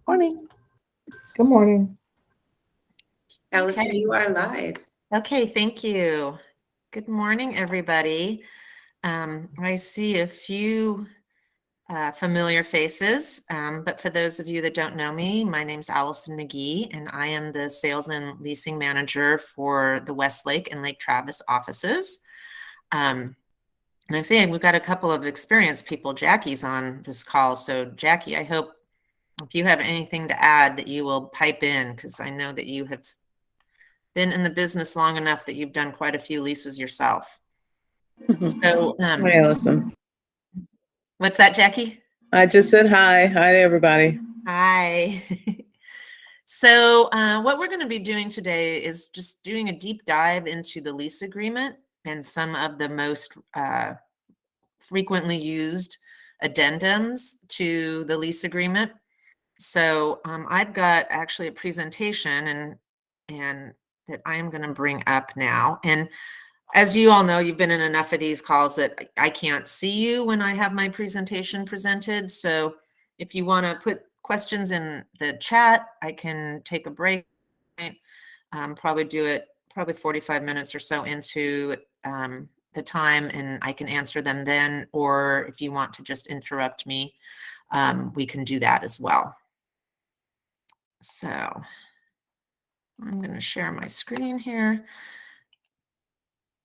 Morning. Good morning. Alyson, Okay. you are live. Okay, thank you. Good morning, everybody. I see a few familiar faces, but for those of you that don't know me, my name's Alyson McGee, and I am the sales and leasing manager for the Westlake and Lake Travis offices. And I'm saying we've got a couple of experienced people. Jackie's on this call, so Jackie, I hope if you have anything to add that you will pipe in, because I know that you have been in the business long enough that you've done quite a few leases yourself. So, Hi, Alyson. what's that, Jackie? I just said hi. Hi to everybody. Hi. So, what we're going to be doing today is just doing a deep dive into the lease agreement and some of the most frequently used addendums to the lease agreement. So, I've got actually a presentation and that I am going to bring up now. And as you all know, you've been in enough of these calls that I can't see you when I have my presentation presented. So if you want to put questions in the chat, I can take a break, probably do it probably 45 minutes or so into the time, and I can answer them then. Or if you want to just interrupt me, we can do that as well. So I'm going to share my screen here.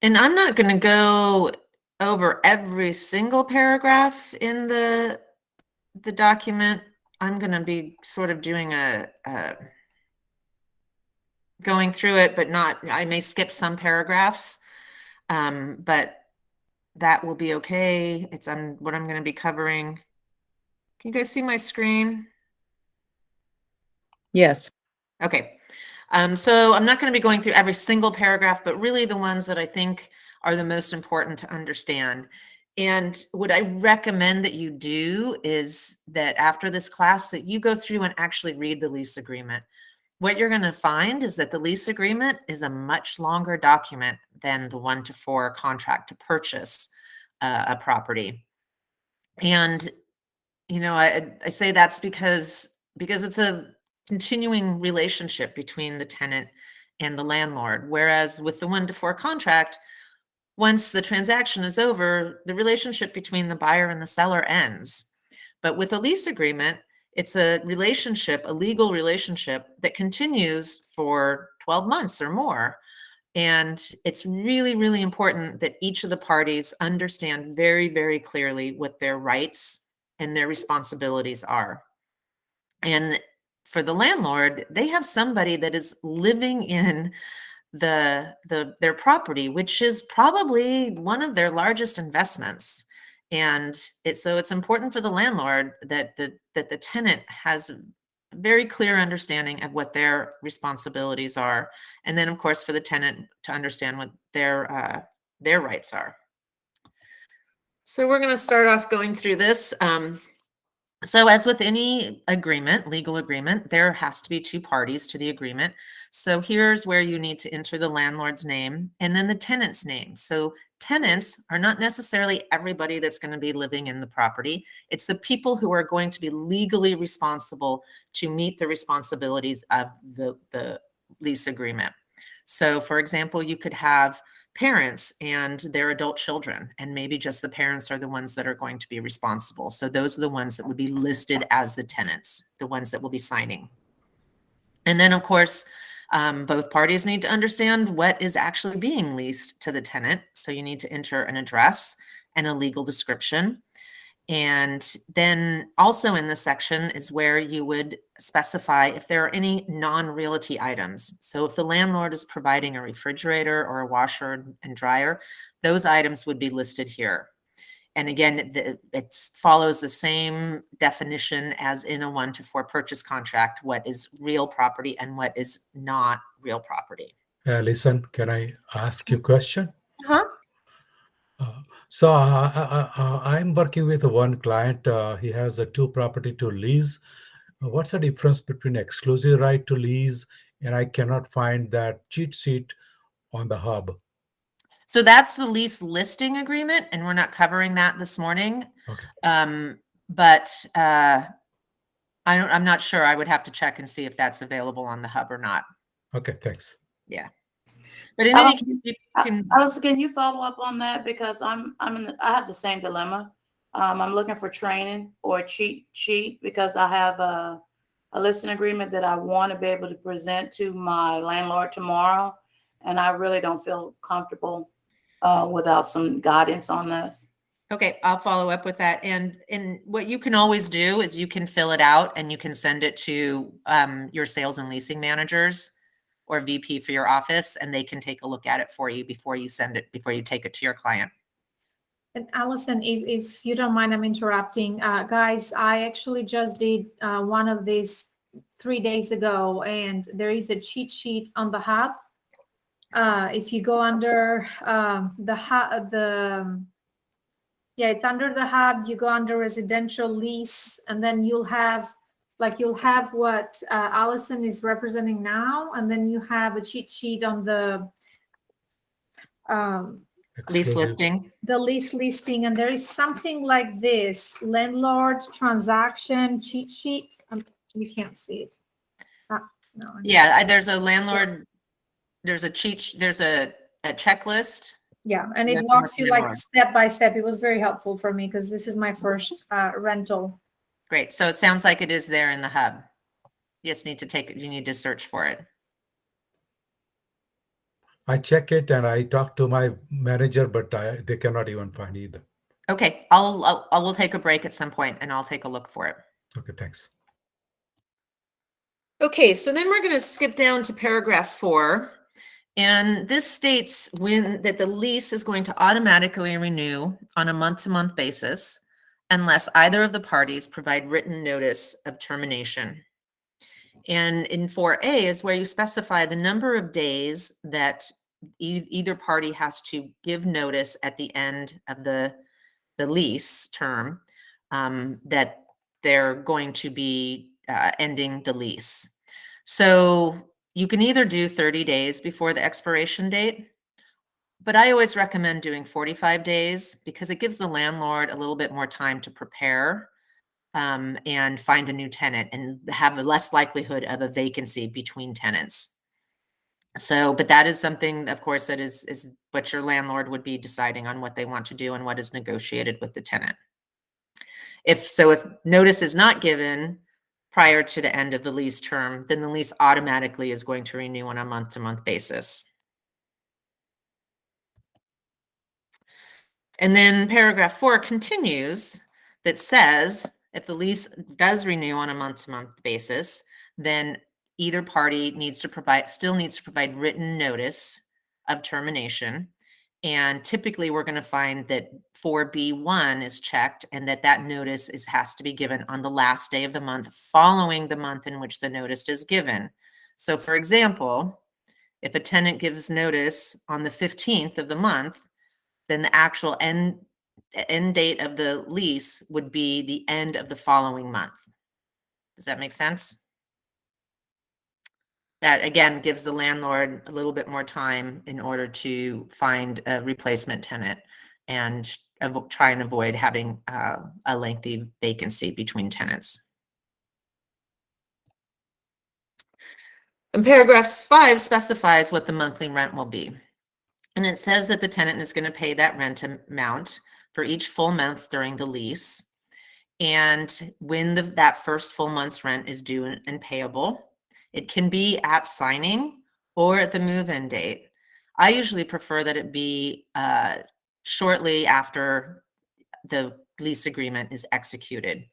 And I'm not going to go over every single paragraph in the document. I'm going to be sort of doing going through it, but not, I may skip some paragraphs, but that will be okay. It's what I'm going to be covering. Can you guys see my screen? Yes. Okay. So I'm not going to be going through every single paragraph, but really the ones that I think are the most important to understand. And what I recommend that you do is that after this class that you go through and actually read the lease agreement. What you're going to find is that the lease agreement is a much longer document than the 1-to-4 contract to purchase a property. And, you know, I say that's because it's a continuing relationship between the tenant and the landlord. Whereas with the 1-to-4 contract, once the transaction is over, the relationship between the buyer and the seller ends. But with a lease agreement, it's a relationship, a legal relationship that continues for 12 months or more. And it's really, really important that each of the parties understand very, very clearly what their rights and their responsibilities are. And for the landlord, they have somebody that is living in their property, which is probably one of their largest investments. And so it's important for the landlord that the tenant has a very clear understanding of what their responsibilities are, and then of course for the tenant to understand what their rights are. So we're going to start off going through this. So as with any agreement, legal agreement, there has to be two parties to the agreement. So here's where you need to enter the landlord's name and then the tenant's name. So tenants are not necessarily everybody that's going to be living in the property. It's the people who are going to be legally responsible to meet the responsibilities of the lease agreement. So for example, you could have parents and their adult children, and maybe just the parents are the ones that are going to be responsible. So those are the ones that would be listed as the tenants, the ones that will be signing. And then of course, both parties need to understand what is actually being leased to the tenant. So you need to enter an address and a legal description. And then also in this section is where you would specify if there are any non-realty items. So if the landlord is providing a refrigerator or a washer and dryer, those items would be listed here. And again, it follows the same definition as in a 1-to-4 purchase contract, what is real property and what is not real property. Listen, can I ask you a question? Uh-huh. So I'm working with one client. He has a two property to lease. What's the difference between exclusive right to lease and I cannot find that cheat sheet on the hub? So that's the lease listing agreement, and we're not covering that this morning. Okay. But I'm not sure. I would have to check and see if that's available on the hub or not. Okay, thanks. Yeah. But in any case, Alyson, you can, Alyson, can you follow up on that? Because I have the same dilemma. I'm looking for training or a cheat sheet because I have a listing agreement that I want to be able to present to my landlord tomorrow. And I really don't feel comfortable without some guidance on this. okay, I'll follow up with that. And what you can always do is you can fill it out and you can send it to your sales and leasing managers or VP for your office, and they can take a look at it for you before you take it to your client. And Alyson, if you don't mind, I'm interrupting. Guys, I actually just did one of these 3 days ago, and there is a cheat sheet on the hub. If you go under it's under the hub, you go under residential lease, and then you'll have what Alyson is representing now, and then you have a cheat sheet on the Lease Exclusive. listing. the lease listing, and there is something like this landlord transaction cheat sheet. You can't see it. No. Yeah, there's a landlord, there's a checklist. Yeah, and Yeah, it walks that's you like landlord. step by step. It was very helpful for me because this is my first rental. Great. So it sounds like it is there in the hub. You just need to search for it. I check it and I talk to my manager, but they cannot even find either. Okay, we'll take a break at some point and I'll take a look for it. Okay, thanks. Okay, so then we're going to skip down to paragraph 4. And this states that the lease is going to automatically renew on a month-to-month basis unless either of the parties provide written notice of termination. And in 4A is where you specify the number of days that either party has to give notice at the end of the lease term that they're going to be ending the lease. So you can either do 30 days before the expiration date, but I always recommend doing 45 days because it gives the landlord a little bit more time to prepare and find a new tenant and have a less likelihood of a vacancy between tenants. So, but that is something, of course, that is what your landlord would be deciding on what they want to do and what is negotiated with the tenant. If notice is not given prior to the end of the lease term, then the lease automatically is going to renew on a month-to-month basis. And then paragraph 4 continues that says if the lease does renew on a month-to-month basis, then either party still needs to provide written notice of termination. And typically we're going to find that 4B1 is checked and that notice has to be given on the last day of the month following the month in which the notice is given. So for example, if a tenant gives notice on the 15th of the month, then the actual end date of the lease would be the end of the following month. Does that make sense? That again gives the landlord a little bit more time in order to find a replacement tenant and try and avoid having a lengthy vacancy between tenants. And paragraph 5 specifies what the monthly rent will be. And it says that the tenant is going to pay that rent amount for each full month during the lease. And when that first full month's rent is due and payable, it can be at signing or at the move-in date. I usually prefer that it be shortly after the lease agreement is executed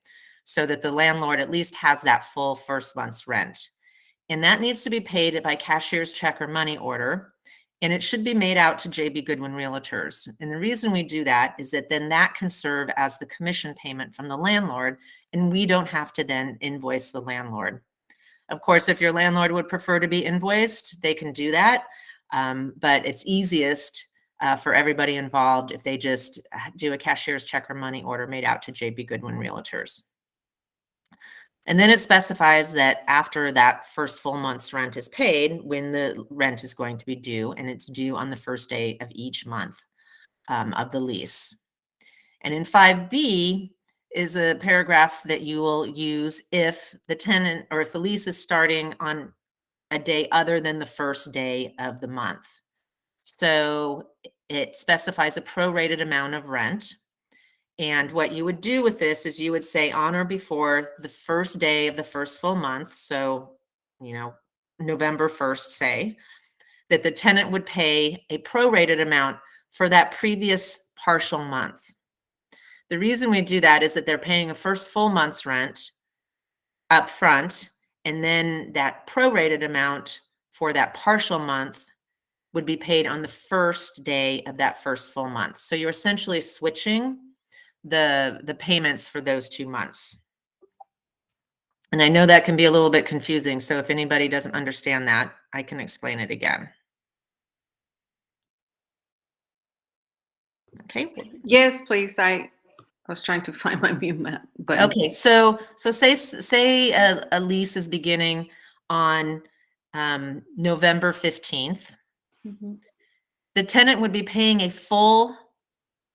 so that the landlord at least has that full first month's rent. And that needs to be paid by cashier's check or money order. And it should be made out to J.B. Goodwin Realtors. And the reason we do that is that then that can serve as the commission payment from the landlord, and we don't have to then invoice the landlord. Of course, if your landlord would prefer to be invoiced, they can do that. But it's easiest for everybody involved if they just do a cashier's check or money order made out to J.B. Goodwin Realtors. And then it specifies that after that first full month's rent is paid, when the rent is going to be due, and it's due on the first day of each month of the lease. And in 5B, is a paragraph that you will use if the tenant or if the lease is starting on a day other than the first day of the month. So it specifies a prorated amount of rent. And what you would do with this is you would say on or before the first day of the first full month. So, November 1st, say, that the tenant would pay a prorated amount for that previous partial month. The reason we do that is that they're paying a first full month's rent up front, and then that prorated amount for that partial month would be paid on the first day of that first full month. So you're essentially switching the payments for those 2 months. And I know that can be a little bit confusing. So if anybody doesn't understand that, I can explain it again. Okay. Yes, please. I was trying to find my mute button. Okay. So say a lease is beginning on November 15th. Mhm. The tenant would be paying a full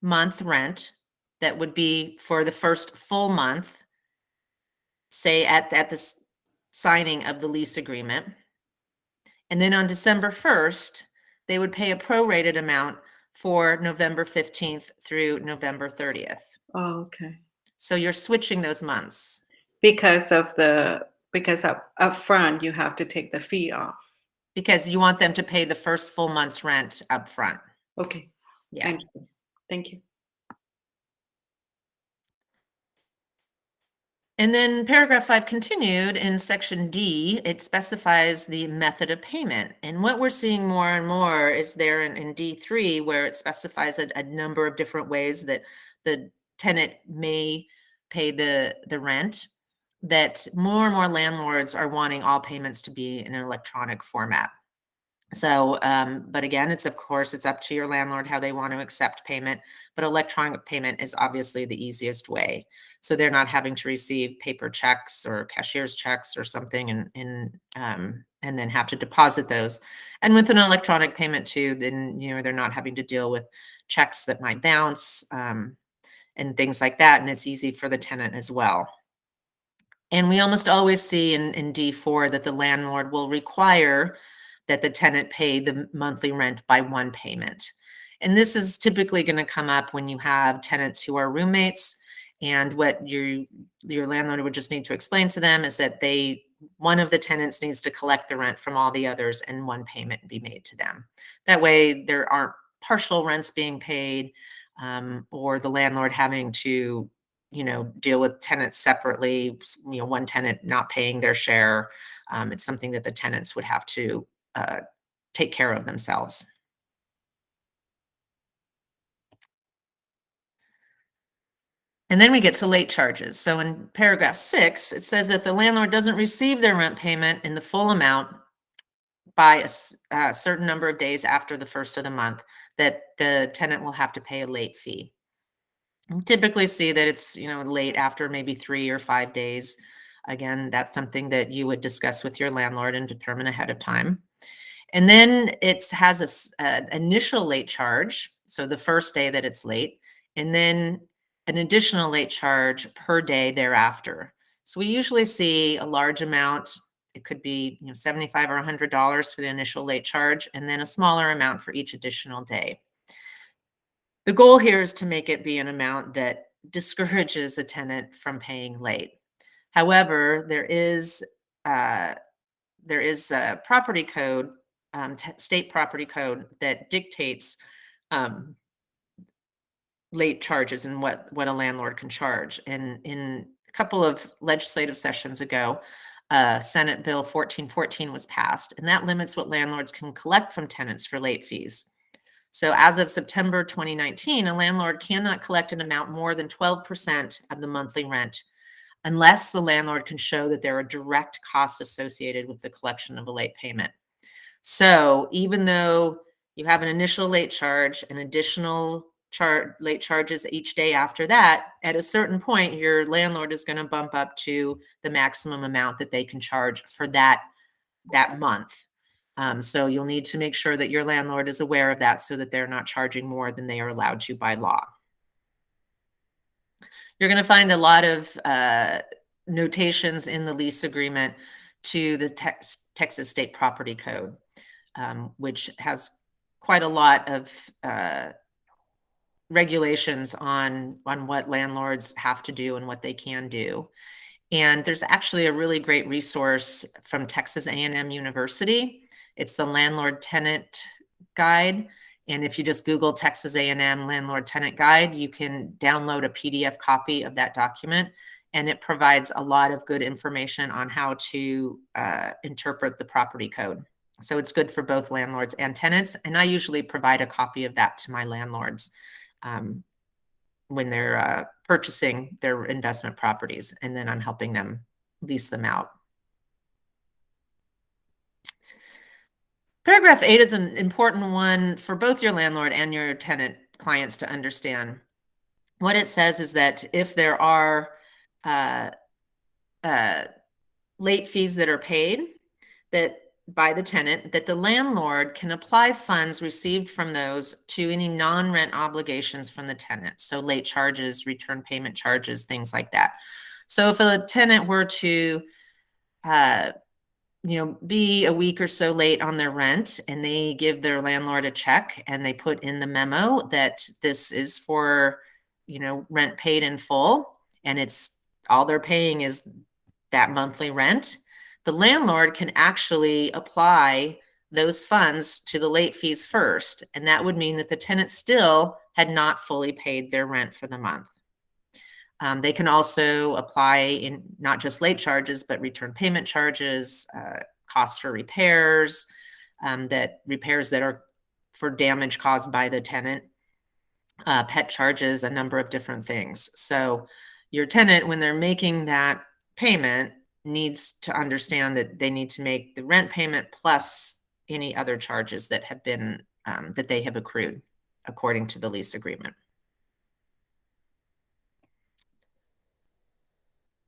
month rent that would be for the first full month, say at the signing of the lease agreement. And then on December 1st, they would pay a prorated amount for November 15th through November 30th. Oh, okay. So you're switching those months. Because up front you have to take the fee off. Because you want them to pay the first full month's rent up front. Okay. Yeah. Thank you. And then paragraph 5 continued in section D, it specifies the method of payment. And what we're seeing more and more is there in D3, where it specifies a number of different ways that the tenant may pay the rent, that more and more landlords are wanting all payments to be in an electronic format. So, but again, it's up to your landlord how they want to accept payment, but electronic payment is obviously the easiest way. So they're not having to receive paper checks or cashier's checks or something and then have to deposit those. And with an electronic payment too, then, they're not having to deal with checks that might bounce and things like that. And it's easy for the tenant as well. And we almost always see in D4 that the landlord will require that the tenant pay the monthly rent by one payment. And this is typically going to come up when you have tenants who are roommates, and what your landlord would just need to explain to them is that one of the tenants needs to collect the rent from all the others and one payment be made to them. That way there aren't partial rents being paid or the landlord having to deal with tenants separately, one tenant not paying their share. It's something that the tenants would have to take care of themselves. And then we get to late charges. So in paragraph 6, it says that the landlord doesn't receive their rent payment in the full amount by a certain number of days after the first of the month, that the tenant will have to pay a late fee. We typically see that it's late after maybe 3 or 5 days. Again, that's something that you would discuss with your landlord and determine ahead of time. And then it has an initial late charge, so the first day that it's late, and then an additional late charge per day thereafter. So we usually see a large amount. It could be $75 or $100 for the initial late charge, and then a smaller amount for each additional day. The goal here is to make it be an amount that discourages a tenant from paying late. However, there is a property code, state property code, that dictates late charges and what a landlord can charge. And in a couple of legislative sessions ago, Senate Bill 1414 was passed, and that limits what landlords can collect from tenants for late fees. So as of September 2019, a landlord cannot collect an amount more than 12% of the monthly rent unless the landlord can show that there are direct costs associated with the collection of a late payment. So even though you have an initial late charge and additional late charges each day after that, at a certain point, your landlord is going to bump up to the maximum amount that they can charge for that month. So you'll need to make sure that your landlord is aware of that so that they're not charging more than they are allowed to by law. You're going to find a lot of notations in the lease agreement to the Texas State Property Code, which has quite a lot of regulations on what landlords have to do and what they can do. And there's actually a really great resource from Texas A&M University. It's the Landlord Tenant Guide. And if you just Google Texas A&M Landlord Tenant Guide, you can download a PDF copy of that document. And it provides a lot of good information on how to interpret the property code. So it's good for both landlords and tenants. And I usually provide a copy of that to my landlords when they're purchasing their investment properties, and then I'm helping them lease them out. Paragraph 8 is an important one for both your landlord and your tenant clients to understand. What it says is that if there are late fees that are paid by the tenant, that the landlord can apply funds received from those to any non-rent obligations from the tenant. So late charges, return payment charges, things like that. So if a tenant were to be a week or so late on their rent, and they give their landlord a check and they put in the memo that this is for, rent paid in full, and it's all they're paying is that monthly rent, the landlord can actually apply those funds to the late fees first. And that would mean that the tenant still had not fully paid their rent for the month. They can also apply in not just late charges, but return payment charges, costs for repairs, repairs that are for damage caused by the tenant, pet charges, a number of different things. So your tenant, when they're making that payment, needs to understand that they need to make the rent payment plus any other charges that have been that they have accrued according to the lease agreement.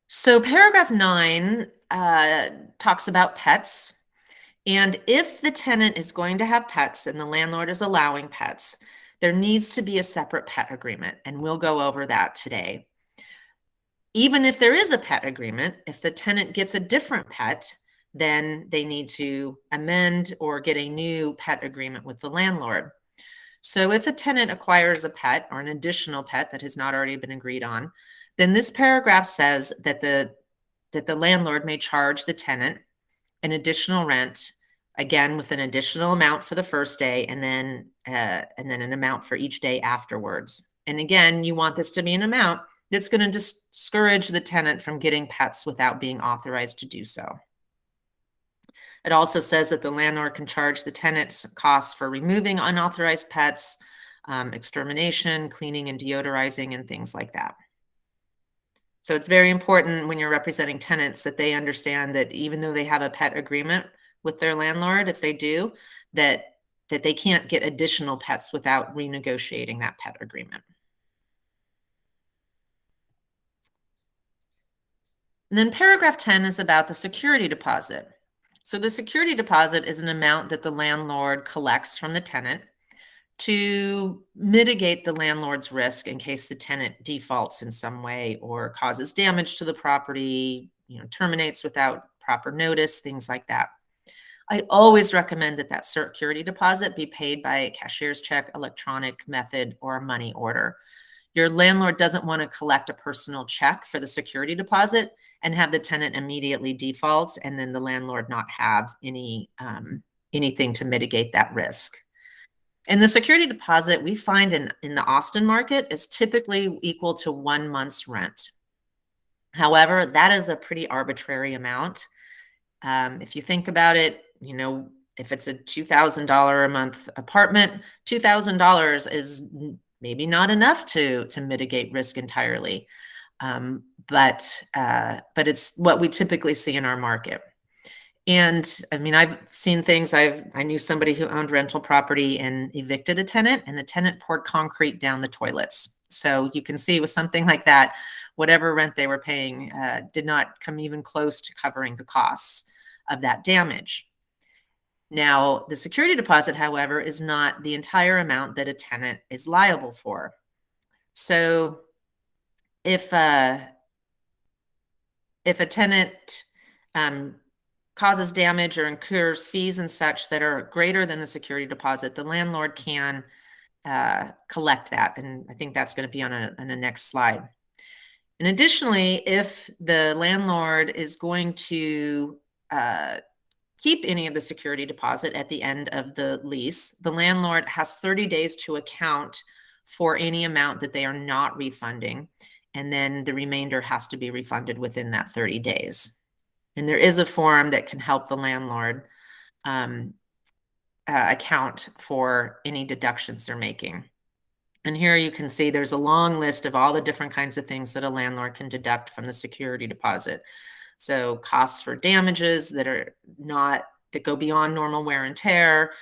So paragraph 9 talks about pets. And if the tenant is going to have pets and the landlord is allowing pets, there needs to be a separate pet agreement. And we'll go over that today. Even if there is a pet agreement, if the tenant gets a different pet, then they need to amend or get a new pet agreement with the landlord. So if a tenant acquires a pet or an additional pet that has not already been agreed on, then this paragraph says that the landlord may charge the tenant an additional rent, again with an additional amount for the first day, and then an amount for each day afterwards. And again, you want this to be an amount that's going to discourage the tenant from getting pets without being authorized to do so. It also says that the landlord can charge the tenants costs for removing unauthorized pets, extermination, cleaning and deodorizing, and things like that. So it's very important when you're representing tenants that they understand that even though they have a pet agreement with their landlord, if they do, that they can't get additional pets without renegotiating that pet agreement. And then paragraph 10 is about the security deposit. So the security deposit is an amount that the landlord collects from the tenant to mitigate the landlord's risk in case the tenant defaults in some way or causes damage to the property, terminates without proper notice, things like that. I always recommend that security deposit be paid by a cashier's check, electronic method, or a money order. Your landlord doesn't want to collect a personal check for the security deposit and have the tenant immediately default and then the landlord not have anything to mitigate that risk. And the security deposit we find in the Austin market is typically equal to 1 month's rent. However, that is a pretty arbitrary amount. If you think about it, if it's a $2,000 a month apartment, $2,000 is maybe not enough to mitigate risk entirely. But it's what we typically see in our market. And I mean, I've seen things. I knew somebody who owned rental property and evicted a tenant, and the tenant poured concrete down the toilets. So you can see with something like that, whatever rent they were paying did not come even close to covering the costs of that damage. Now, the security deposit, however, is not the entire amount that a tenant is liable for. So if a tenant causes damage or incurs fees and such that are greater than the security deposit, the landlord can collect that. And I think that's going to be on a next slide. And additionally, if the landlord is going to keep any of the security deposit at the end of the lease, the landlord has 30 days to account for any amount that they are not refunding. And then the remainder has to be refunded within that 30 days. And there is a form that can help the landlord account for any deductions they're making. And here you can see there's a long list of all the different kinds of things that a landlord can deduct from the security deposit. So costs for damages that go beyond normal wear and tear,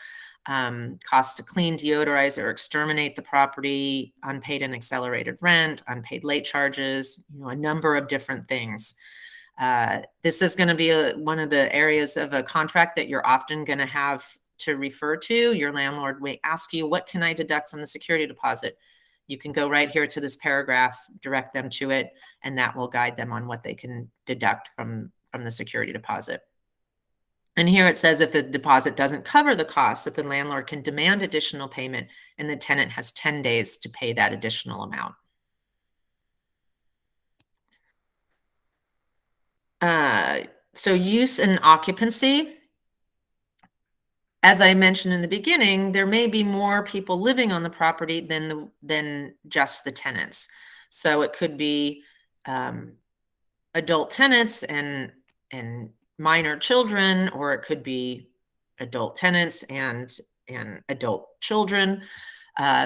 costs to clean, deodorize, or exterminate the property, unpaid and accelerated rent, unpaid late charges, a number of different things. This is going to be one of the areas of a contract that you're often going to have to refer to. Your landlord may ask you, what can I deduct from the security deposit? You can go right here to this paragraph, direct them to it, and that will guide them on what they can deduct from the security deposit. And here it says if the deposit doesn't cover the costs, that the landlord can demand additional payment and the tenant has 10 days to pay that additional amount. So use and occupancy. As I mentioned in the beginning, there may be more people living on the property than just the tenants. So it could be adult tenants and minor children, or it could be adult tenants and adult children.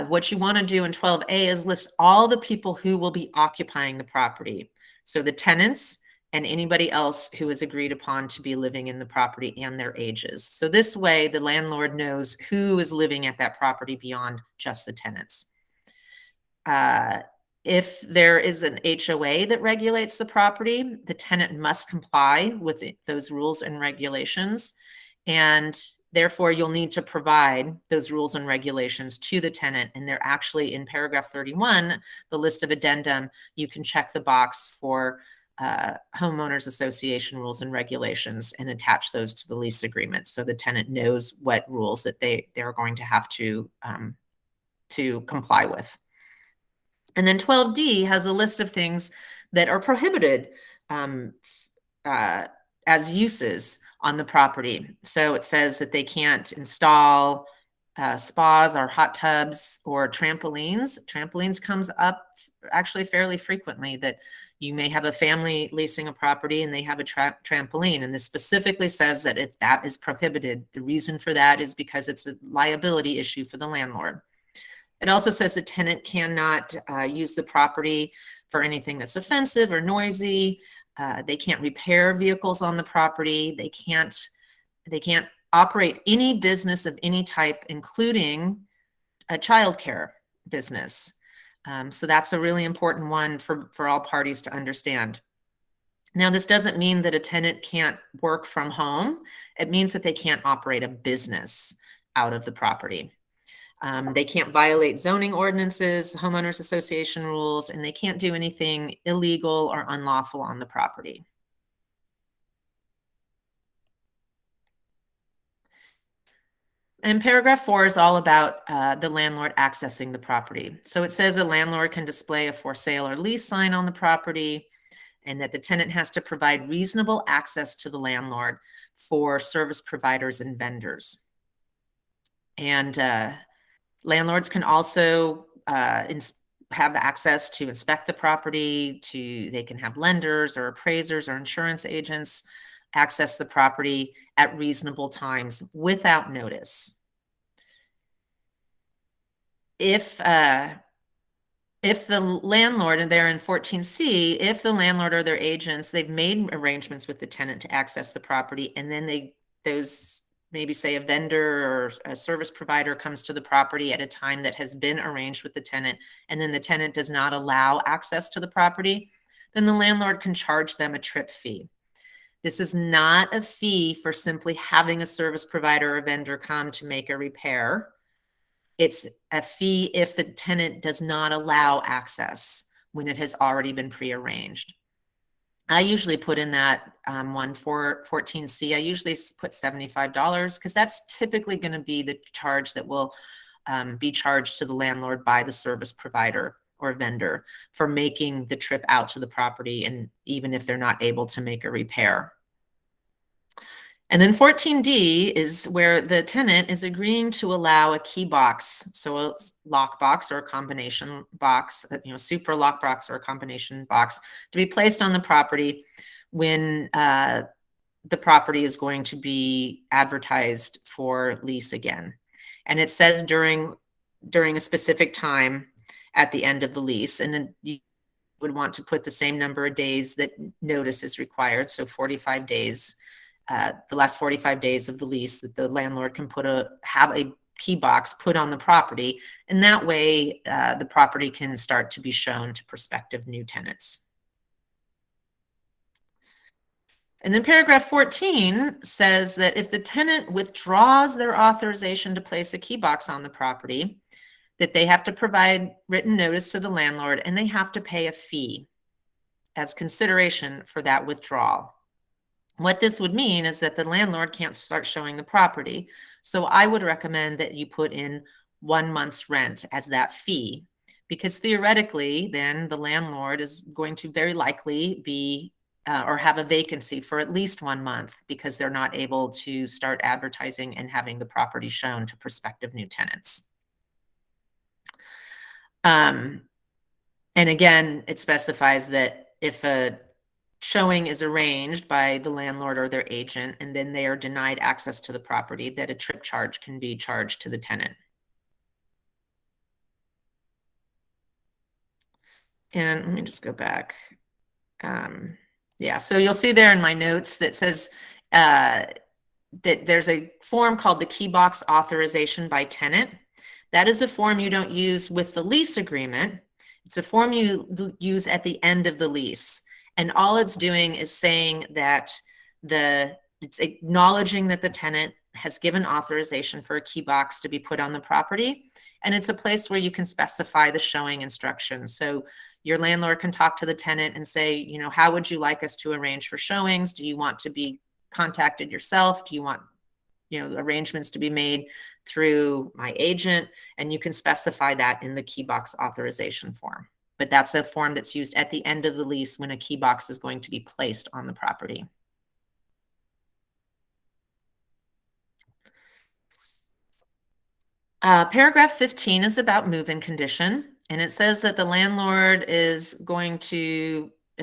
What you want to do in 12A is list all the people who will be occupying the property. So the tenants and anybody else who is agreed upon to be living in the property and their ages. So this way, the landlord knows who is living at that property beyond just the tenants. If there is an HOA that regulates the property, the tenant must comply with those rules and regulations. And therefore, you'll need to provide those rules and regulations to the tenant. And they're actually in paragraph 31, the list of addendum, you can check the box for homeowners association rules and regulations and attach those to the lease agreement, so the tenant knows what rules that they're going to have to comply with. And then 12D has a list of things that are prohibited as uses on the property. So it says that they can't install spas or hot tubs or trampolines. Trampolines comes up actually fairly frequently, that you may have a family leasing a property and they have a trampoline. And this specifically says that if that is prohibited, the reason for that is because it's a liability issue for the landlord. It also says the tenant cannot use the property for anything that's offensive or noisy. They can't repair vehicles on the property. They can't operate any business of any type, including a childcare business. So that's a really important one for all parties to understand. Now, this doesn't mean that a tenant can't work from home. It means that they can't operate a business out of the property. They can't violate zoning ordinances, homeowners association rules, and they can't do anything illegal or unlawful on the property. And paragraph 4 is all about the landlord accessing the property. So it says a landlord can display a for sale or lease sign on the property, and that the tenant has to provide reasonable access to the landlord for service providers and vendors. And landlords can also have access to inspect the property. They can have lenders or appraisers or insurance agents access the property at reasonable times without notice. If the landlord, and they're in 14C, if the landlord or their agents, they've made arrangements with the tenant to access the property, and then maybe say a vendor or a service provider comes to the property at a time that has been arranged with the tenant, and then the tenant does not allow access to the property, then the landlord can charge them a trip fee. This is not a fee for simply having a service provider or vendor come to make a repair. It's a fee if the tenant does not allow access when it has already been prearranged. I usually put in that one for 14C. I usually put $75 because that's typically going to be the charge that will be charged to the landlord by the service provider or vendor for making the trip out to the property, and even if they're not able to make a repair. And then 14D is where the tenant is agreeing to allow a key box, so a lock box or a combination box, super lock box or a combination box, to be placed on the property when the property is going to be advertised for lease again. And it says during a specific time at the end of the lease, and then you would want to put the same number of days that notice is required, so 45 days. The last 45 days of the lease that the landlord can have a key box put on the property, and that way the property can start to be shown to prospective new tenants. And then paragraph 14 says that if the tenant withdraws their authorization to place a key box on the property, that they have to provide written notice to the landlord, and they have to pay a fee as consideration for that withdrawal. What this would mean is that the landlord can't start showing the property. So I would recommend that you put in 1 month's rent as that fee, because theoretically, then the landlord is going to very likely be or have a vacancy for at least 1 month because they're not able to start advertising and having the property shown to prospective new tenants. And again, it specifies that if a showing is arranged by the landlord or their agent, and then they are denied access to the property, that a trip charge can be charged to the tenant. And let me just go back. Yeah, so you'll see there in my notes that says that there's a form called the key box authorization by tenant. That is a form you don't use with the lease agreement. It's a form you use at the end of the lease. And all it's doing is saying that it's acknowledging that the tenant has given authorization for a key box to be put on the property. And it's a place where you can specify the showing instructions. So your landlord can talk to the tenant and say, how would you like us to arrange for showings? Do you want to be contacted yourself? Do you want, arrangements to be made through my agent? And you can specify that in the key box authorization form. But that's a form that's used at the end of the lease when a key box is going to be placed on the property. Paragraph 15 is about move-in condition, and it says that the landlord is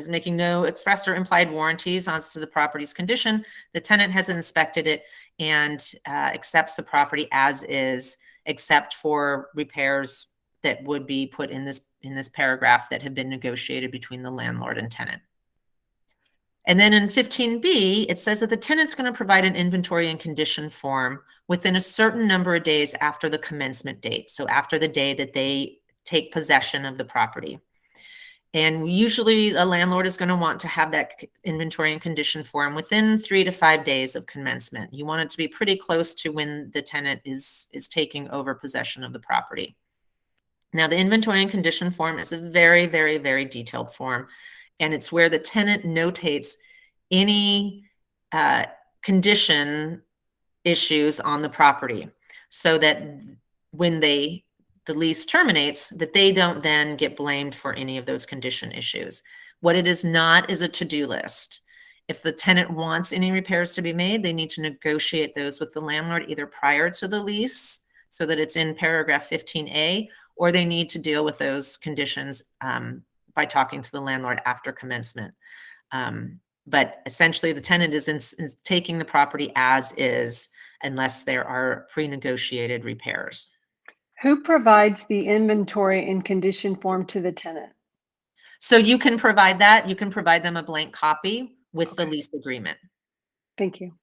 making no express or implied warranties as to the property's condition. The tenant has inspected it and accepts the property as is, except for repairs that would be put in this paragraph that have been negotiated between the landlord and tenant. And then in 15B, it says that the tenant's going to provide an inventory and condition form within a certain number of days after the commencement date. So after the day that they take possession of the property. And usually a landlord is going to want to have that inventory and condition form within 3 to 5 days of commencement. You want it to be pretty close to when the tenant is taking over possession of the property. Now, the inventory and condition form is a very, very, very detailed form, and it's where the tenant notates any condition issues on the property so that when the lease terminates, that they don't then get blamed for any of those condition issues. What it is not is a to-do list. If the tenant wants any repairs to be made, they need to negotiate those with the landlord either prior to the lease so that it's in paragraph 15A, or they need to deal with those conditions by talking to the landlord after commencement. But essentially, the tenant is taking the property as is unless there are pre-negotiated repairs. Who provides the inventory and condition form to the tenant? So you can provide that. You can provide them a blank copy with the lease agreement. Thank you.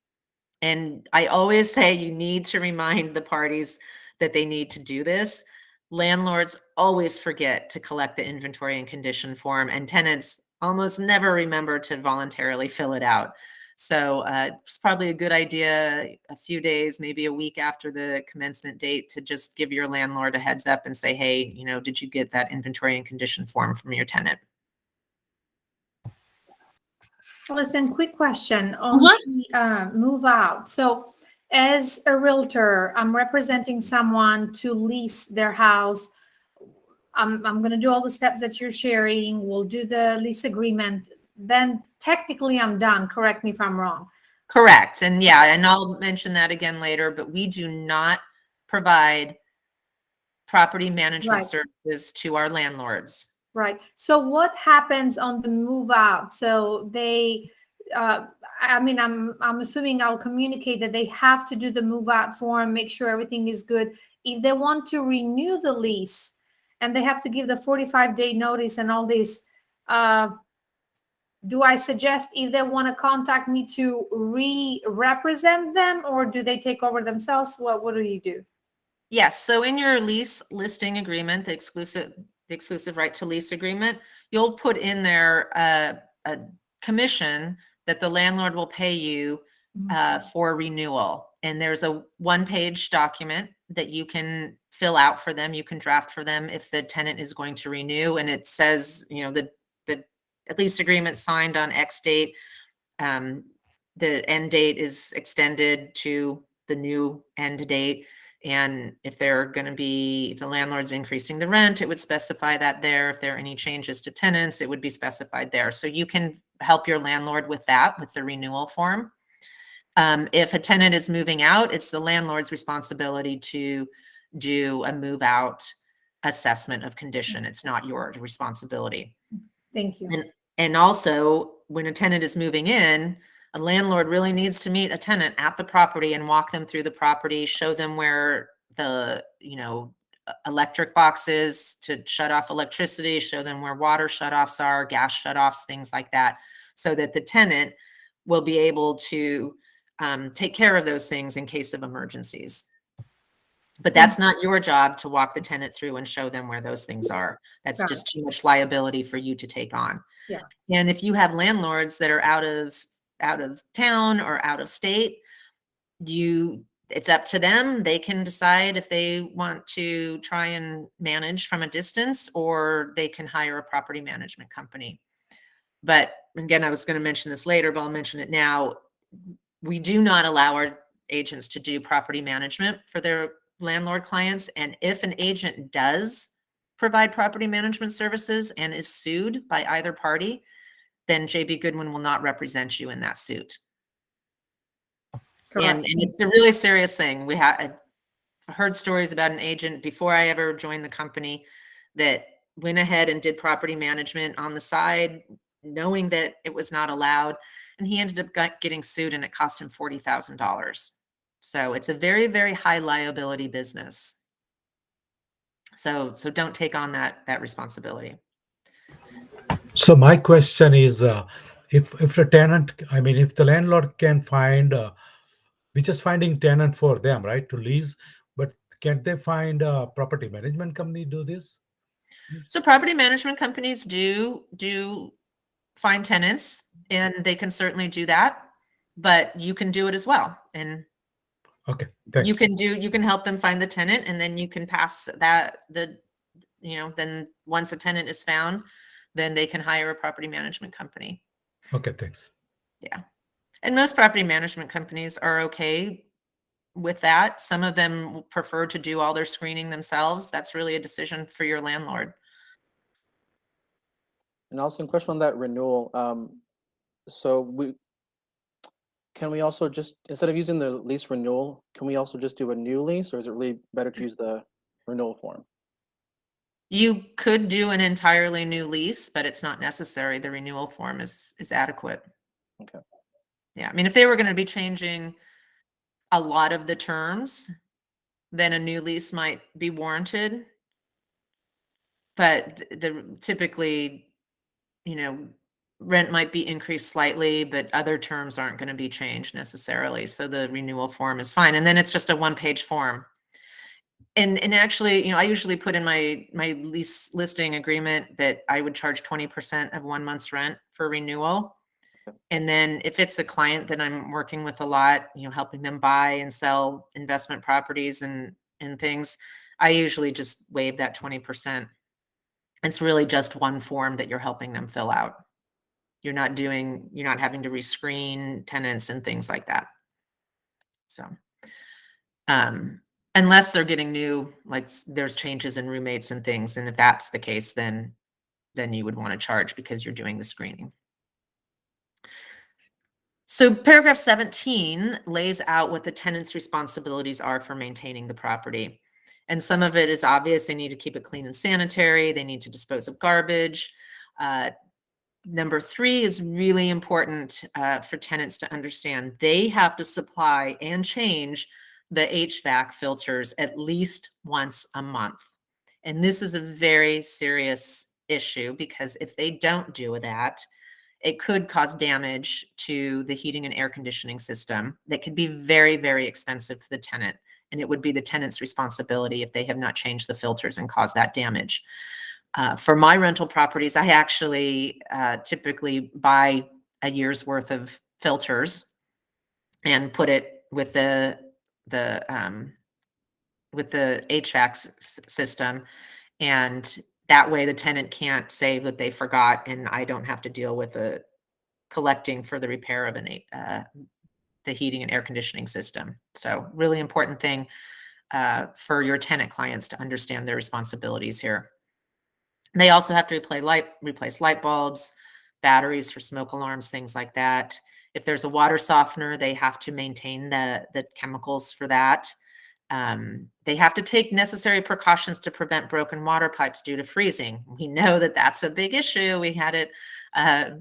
And I always say you need to remind the parties that they need to do this. Landlords always forget to collect the inventory and condition form, and tenants almost never remember to voluntarily fill it out. So it's probably a good idea a few days, maybe a week after the commencement date, to just give your landlord a heads up and say, hey, did you get that inventory and condition form from your tenant? Listen, quick question on Uh-huh. the move out. So as a realtor, I'm representing someone to lease their house. I'm going to do all the steps that you're sharing. We'll do the lease agreement. Then technically I'm done. Correct me if I'm wrong. Correct. And yeah, and I'll mention that again later, but we do not provide property management Right. services to our landlords. Right. So what happens on the move out? So they, I'm assuming I'll communicate that they have to do the move out form, make sure everything is good. If they want to renew the lease and they have to give the 45-day notice and all this, do I suggest if they want to contact me to represent them, or do they take over themselves? What do you do? Yes. So in your lease listing agreement, the exclusive right to lease agreement, you'll put in there a commission that the landlord will pay you for renewal. And there's a one-page document that you can fill out for them. You can draft for them if the tenant is going to renew. And it says, the lease agreement signed on X date. The end date is extended to the new end date. And if the landlord's increasing the rent, it would specify that there. If there are any changes to tenants, it would be specified there. So you can help your landlord with that, with the renewal form. If a tenant is moving out, it's the landlord's responsibility to do a move out assessment of condition. It's not your responsibility. Thank you. And also, when a tenant is moving in, a landlord really needs to meet a tenant at the property and walk them through the property, show them where the, electric box is to shut off electricity, show them where water shutoffs are, gas shutoffs, things like that, so that the tenant will be able to take care of those things in case of emergencies. But that's not your job to walk the tenant through and show them where those things are. That's just too much liability for you to take on. Yeah. And if you have landlords that are out of town or out of state, it's up to them. They can decide if they want to try and manage from a distance, or they can hire a property management company. But again, I was going to mention this later, but I'll mention it now. We do not allow our agents to do property management for their landlord clients. And if an agent does provide property management services and is sued by either party, then JB Goodwin will not represent you in that suit. And it's a really serious thing. I heard stories about an agent before I ever joined the company that went ahead and did property management on the side, knowing that it was not allowed. And he ended up getting sued, and it cost him $40,000. So it's a very, very high liability business. So don't take on that responsibility. So my question is, if the landlord can find, we're just finding tenant for them, right, to lease, but can't they find a property management company do this? So property management companies do find tenants, and they can certainly do that, but you can do it as well. And okay, thanks. you can help them find the tenant, and then you can pass that, then once a tenant is found, then they can hire a property management company. Okay, thanks. Yeah. And most property management companies are okay with that. Some of them prefer to do all their screening themselves. That's really a decision for your landlord. And also, a question on that renewal. Can we also just, instead of using the lease renewal, can we also just do a new lease, or is it really better to use the renewal form? You could do an entirely new lease, but it's not necessary. The renewal form is adequate. Okay. Yeah. I mean, if they were going to be changing a lot of the terms, then a new lease might be warranted. But typically, rent might be increased slightly, but other terms aren't going to be changed necessarily. So the renewal form is fine. And then it's just a one-page form. And actually, I usually put in my lease listing agreement that I would charge 20% of 1 month's rent for renewal. And then if it's a client that I'm working with a lot, helping them buy and sell investment properties and things, I usually just waive that 20%. It's really just one form that you're helping them fill out. You're not having to rescreen tenants and things like that. So, unless they're getting new, like there's changes in roommates and things. And if that's the case, then you would want to charge because you're doing the screening. So paragraph 17 lays out what the tenant's responsibilities are for maintaining the property. And some of it is obvious. They need to keep it clean and sanitary. They need to dispose of garbage. Number 3 is really important for tenants to understand. They have to supply and change the HVAC filters at least once a month. And this is a very serious issue because if they don't do that, it could cause damage to the heating and air conditioning system that could be very, very expensive for the tenant. And it would be the tenant's responsibility if they have not changed the filters and caused that damage. For my rental properties, I actually typically buy a year's worth of filters and put it with the HVAC system. And that way the tenant can't say that they forgot and I don't have to deal with collecting for the repair of the heating and air conditioning system. So really important thing for your tenant clients to understand their responsibilities here. They also have to replace light bulbs, batteries for smoke alarms, things like that. If there's a water softener, they have to maintain the chemicals for that. They have to take necessary precautions to prevent broken water pipes due to freezing. We know that that's a big issue. We had it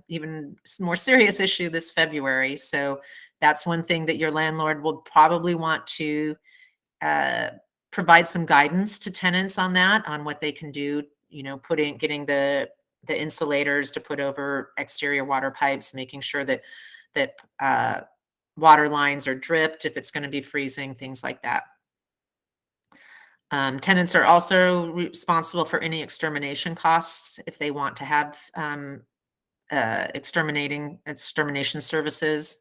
even more serious issue this February. So that's one thing that your landlord will probably want to provide some guidance to tenants on that, on what they can do, getting the insulators to put over exterior water pipes, making sure that water lines are dripped if it's going to be freezing, things like that. Tenants are also responsible for any extermination costs if they want to have extermination services.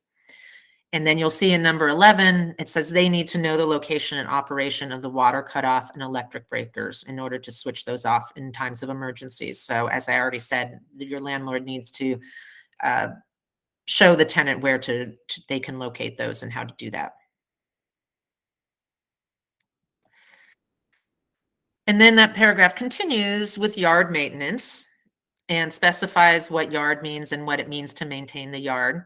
And then you'll see in number 11, it says they need to know the location and operation of the water cutoff and electric breakers in order to switch those off in times of emergencies. So as I already said, your landlord needs to show the tenant where they can locate those and how to do that. And then that paragraph continues with yard maintenance and specifies what yard means and what it means to maintain the yard,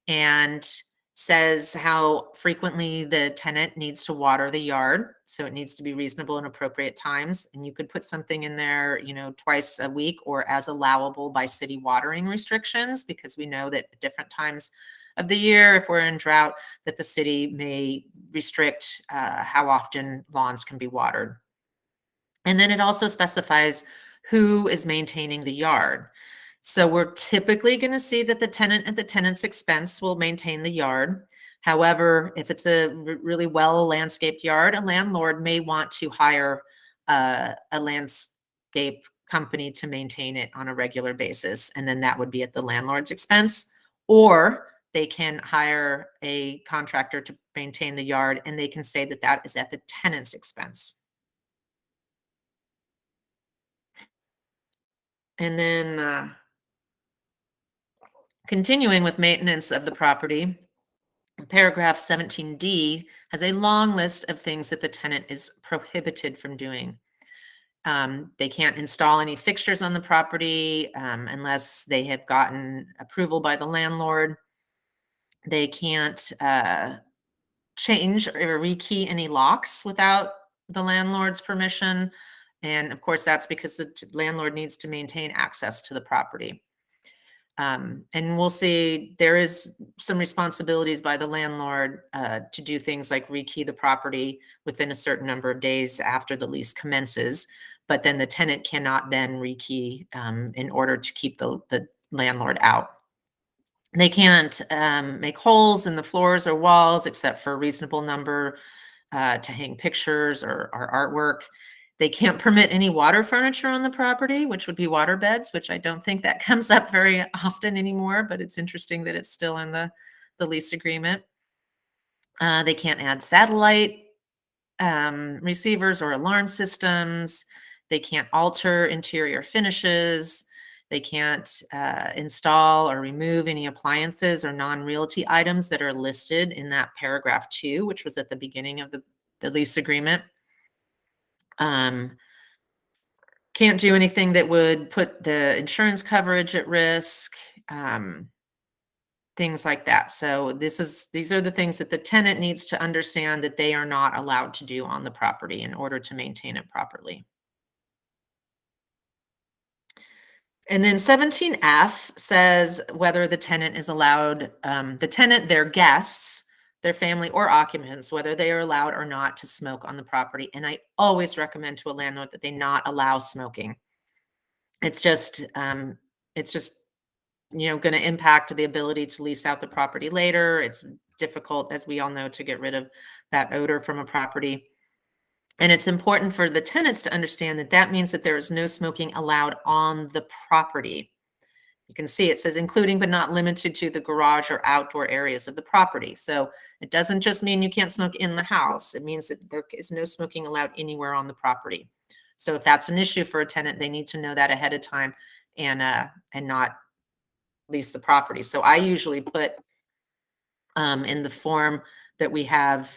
and says how frequently the tenant needs to water the yard. So it needs to be reasonable and appropriate times. And you could put something in there, twice a week or as allowable by city watering restrictions, because we know that at different times of the year, if we're in drought, that the city may restrict how often lawns can be watered. And then it also specifies who is maintaining the yard. So we're typically going to see that the tenant at the tenant's expense will maintain the yard. However, if it's a really well landscaped yard, a landlord may want to hire a landscape company to maintain it on a regular basis. And then that would be at the landlord's expense, or they can hire a contractor to maintain the yard, and they can say that that is at the tenant's expense. And then continuing with maintenance of the property, paragraph 17D has a long list of things that the tenant is prohibited from doing. They can't install any fixtures on the property unless they have gotten approval by the landlord. They can't change or rekey any locks without the landlord's permission. And of course, that's because the landlord needs to maintain access to the property. And we'll see there is some responsibilities by the landlord to do things like rekey the property within a certain number of days after the lease commences, but then the tenant cannot then rekey in order to keep the landlord out. They can't make holes in the floors or walls except for a reasonable number to hang pictures or artwork. They can't permit any water furniture on the property, which would be water beds, which I don't think that comes up very often anymore, but it's interesting that it's still in the lease agreement. They can't add satellite receivers or alarm systems. They can't alter interior finishes. They can't install or remove any appliances or non-realty items that are listed in that paragraph 2, which was at the beginning of the lease agreement. Can't do anything that would put the insurance coverage at risk, things like that. So these are the things that the tenant needs to understand that they are not allowed to do on the property in order to maintain it properly. And then 17F says whether the tenant is allowed, the tenant, their guests, their family or occupants, whether they are allowed or not to smoke on the property. And I always recommend to a landlord that they not allow smoking. It's just, going to impact the ability to lease out the property later. It's difficult, as we all know, to get rid of that odor from a property. And it's important for the tenants to understand that that means that there is no smoking allowed on the property. You can see it says including but not limited to the garage or outdoor areas of the property. So it doesn't just mean you can't smoke in the house. It means that there is no smoking allowed anywhere on the property. So if that's an issue for a tenant, they need to know that ahead of time and not lease the property. So I usually put in the form that we have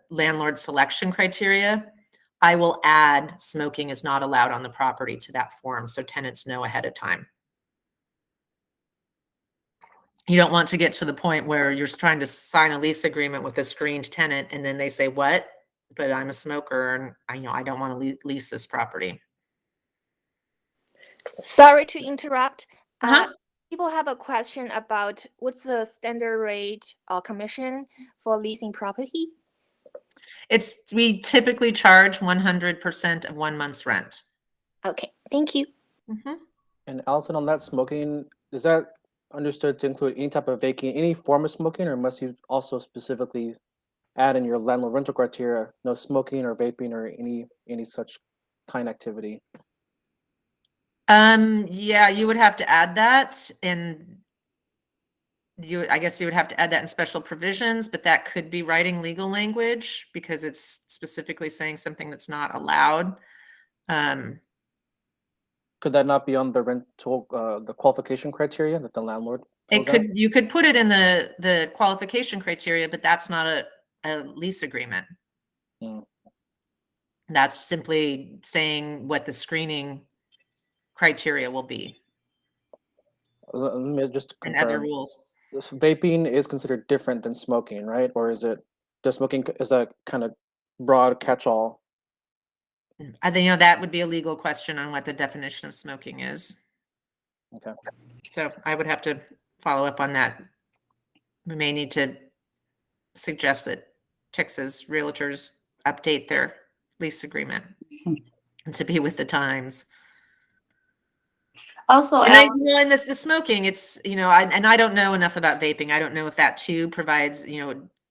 landlord selection criteria, I will add smoking is not allowed on the property to that form so tenants know ahead of time. You don't want to get to the point where you're trying to sign a lease agreement with a screened tenant and then they say, what? But I'm a smoker and I don't want to lease this property. Sorry to interrupt. Uh-huh. People have a question about what's the standard rate or commission for leasing property? We typically charge 100% of 1 month's rent. Okay, thank you. Mm-hmm. And Alyson, on that smoking, is that understood to include any type of vaping, any form of smoking, or must you also specifically add in your landlord rental criteria no smoking or vaping or any such kind activity? Yeah, you would have to add that, and I guess you would have to add that in special provisions, but that could be writing legal language because it's specifically saying something that's not allowed. Could that not be on the rental, the qualification criteria that the landlord? You could put it in the qualification criteria, but that's not a lease agreement. That's simply saying what the screening criteria will be. Let me just confirm. And other rules. Vaping is considered different than smoking, right? Or is it just smoking is a kind of broad catch-all? I think that would be a legal question on what the definition of smoking is. Okay. So I would have to follow up on that. We may need to suggest that Texas realtors update their lease agreement and to be with the times. Also, and the smoking, it's, I don't know enough about vaping. I don't know if that too provides,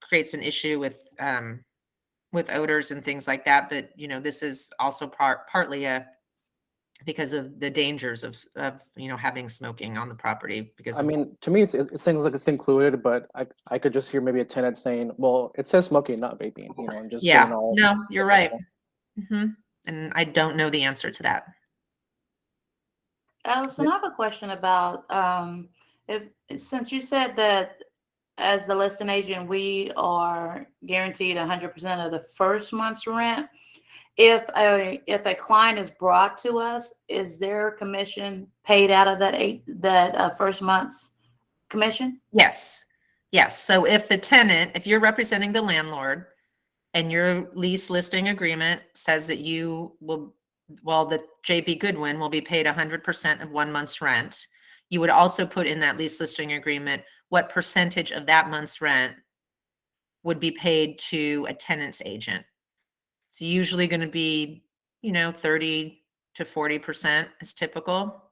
creates an issue with odors and things like that. But, this is also partly because of the dangers of having smoking on the property. Because I mean, to me, it seems like it's included, but I could just hear maybe a tenant saying, well, it says smoking, not vaping, and just yeah, getting all, no, you're right. Mm-hmm. And I don't know the answer to that. Alyson, I have a question about since you said that as the listing agent, we are guaranteed 100% of the first month's rent. If a client is brought to us, is their commission paid out of that first month's commission? Yes. So if you're representing the landlord and your lease listing agreement says that the JB Goodwin will be paid 100% of 1 month's rent, you would also put in that lease listing agreement what percentage of that month's rent would be paid to a tenant's agent. It's usually going to be, 30 to 40% is typical.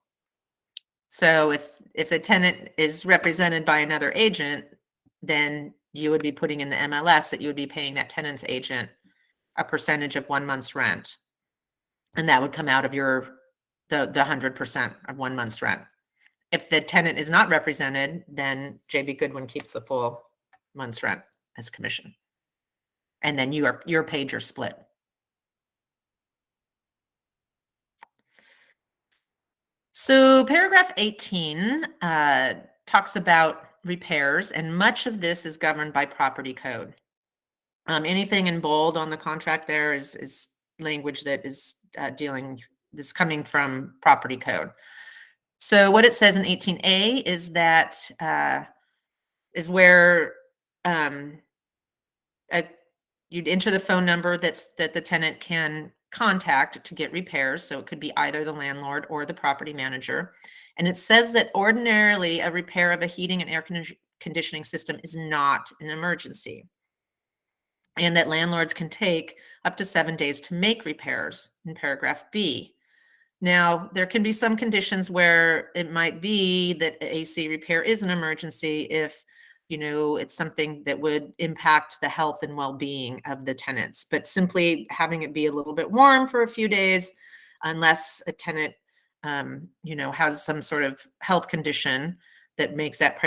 So if the tenant is represented by another agent, then you would be putting in the MLS that you would be paying that tenant's agent a percentage of 1 month's rent. And that would come out of the 100% of 1 month's rent. If the tenant is not represented, then JB Goodwin keeps the full month's rent as commission. And then you're paid your split. So paragraph 18 talks about repairs, and much of this is governed by property code. Anything in bold on the contract there is language that is coming from property code. So what it says in 18A is that is where you'd enter the phone number that the tenant can contact to get repairs. So it could be either the landlord or the property manager. And it says that ordinarily a repair of a heating and air conditioning system is not an emergency, and that landlords can take up to 7 days to make repairs in paragraph B. Now, there can be some conditions where it might be that AC repair is an emergency if, it's something that would impact the health and well-being of the tenants. But simply having it be a little bit warm for a few days, unless a tenant, has some sort of health condition that makes that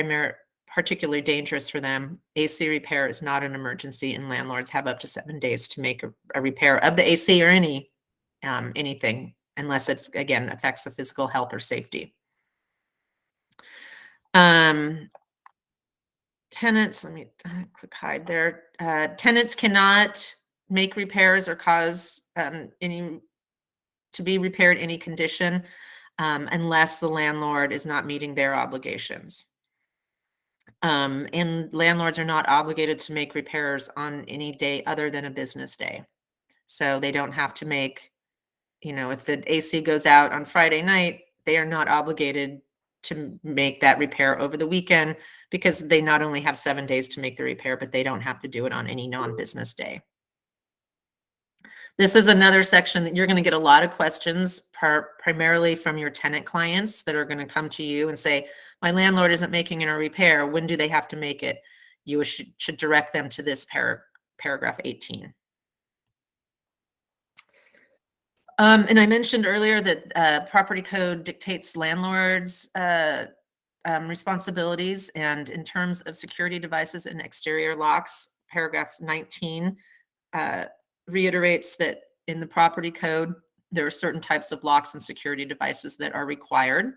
particularly dangerous for them, AC repair is not an emergency, and landlords have up to 7 days to make a repair of the AC or anything, unless it's, again, affects the physical health or safety. Tenants, let me click hide there. Tenants cannot make repairs or cause any to be repaired any condition unless the landlord is not meeting their obligations. And landlords are not obligated to make repairs on any day other than a business day. So they don't have to make, if the AC goes out on Friday night, they are not obligated to make that repair over the weekend, because they not only have 7 days to make the repair, but they don't have to do it on any non-business day. This is another section that you're going to get a lot of questions, primarily from your tenant clients that are going to come to you and say, my landlord isn't making a repair. When do they have to make it? You should direct them to this paragraph 18. And I mentioned earlier that property code dictates landlords' responsibilities, and in terms of security devices and exterior locks, paragraph 19 reiterates that in the property code, there are certain types of locks and security devices that are required.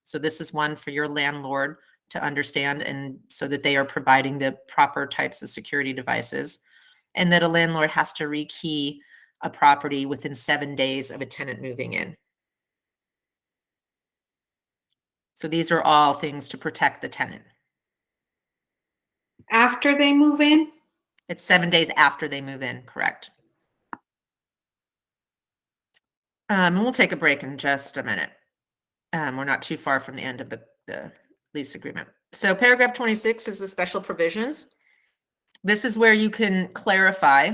So this is one for your landlord to understand, and so that they are providing the proper types of security devices, and that a landlord has to rekey a property within 7 days of a tenant moving in. So these are all things to protect the tenant. After they move in? It's 7 days after they move in, correct. And we'll take a break in just a minute. We're not too far from the end of the lease agreement. So paragraph 26 is the special provisions. This is where you can clarify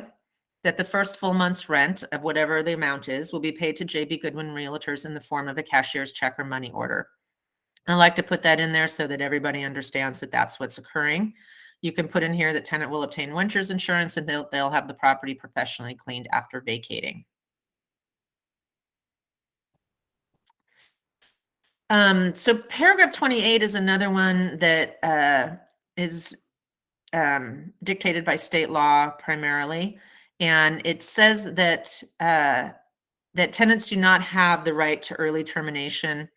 that the first full month's rent of whatever the amount is will be paid to JB Goodwin Realtors in the form of a cashier's check or money order. I like to put that in there so that everybody understands that that's what's occurring. You can put in here that tenant will obtain winter's insurance, and they'll have the property professionally cleaned after vacating. So paragraph 28 is another one that is dictated by state law primarily. And it says that that tenants do not have the right to early termination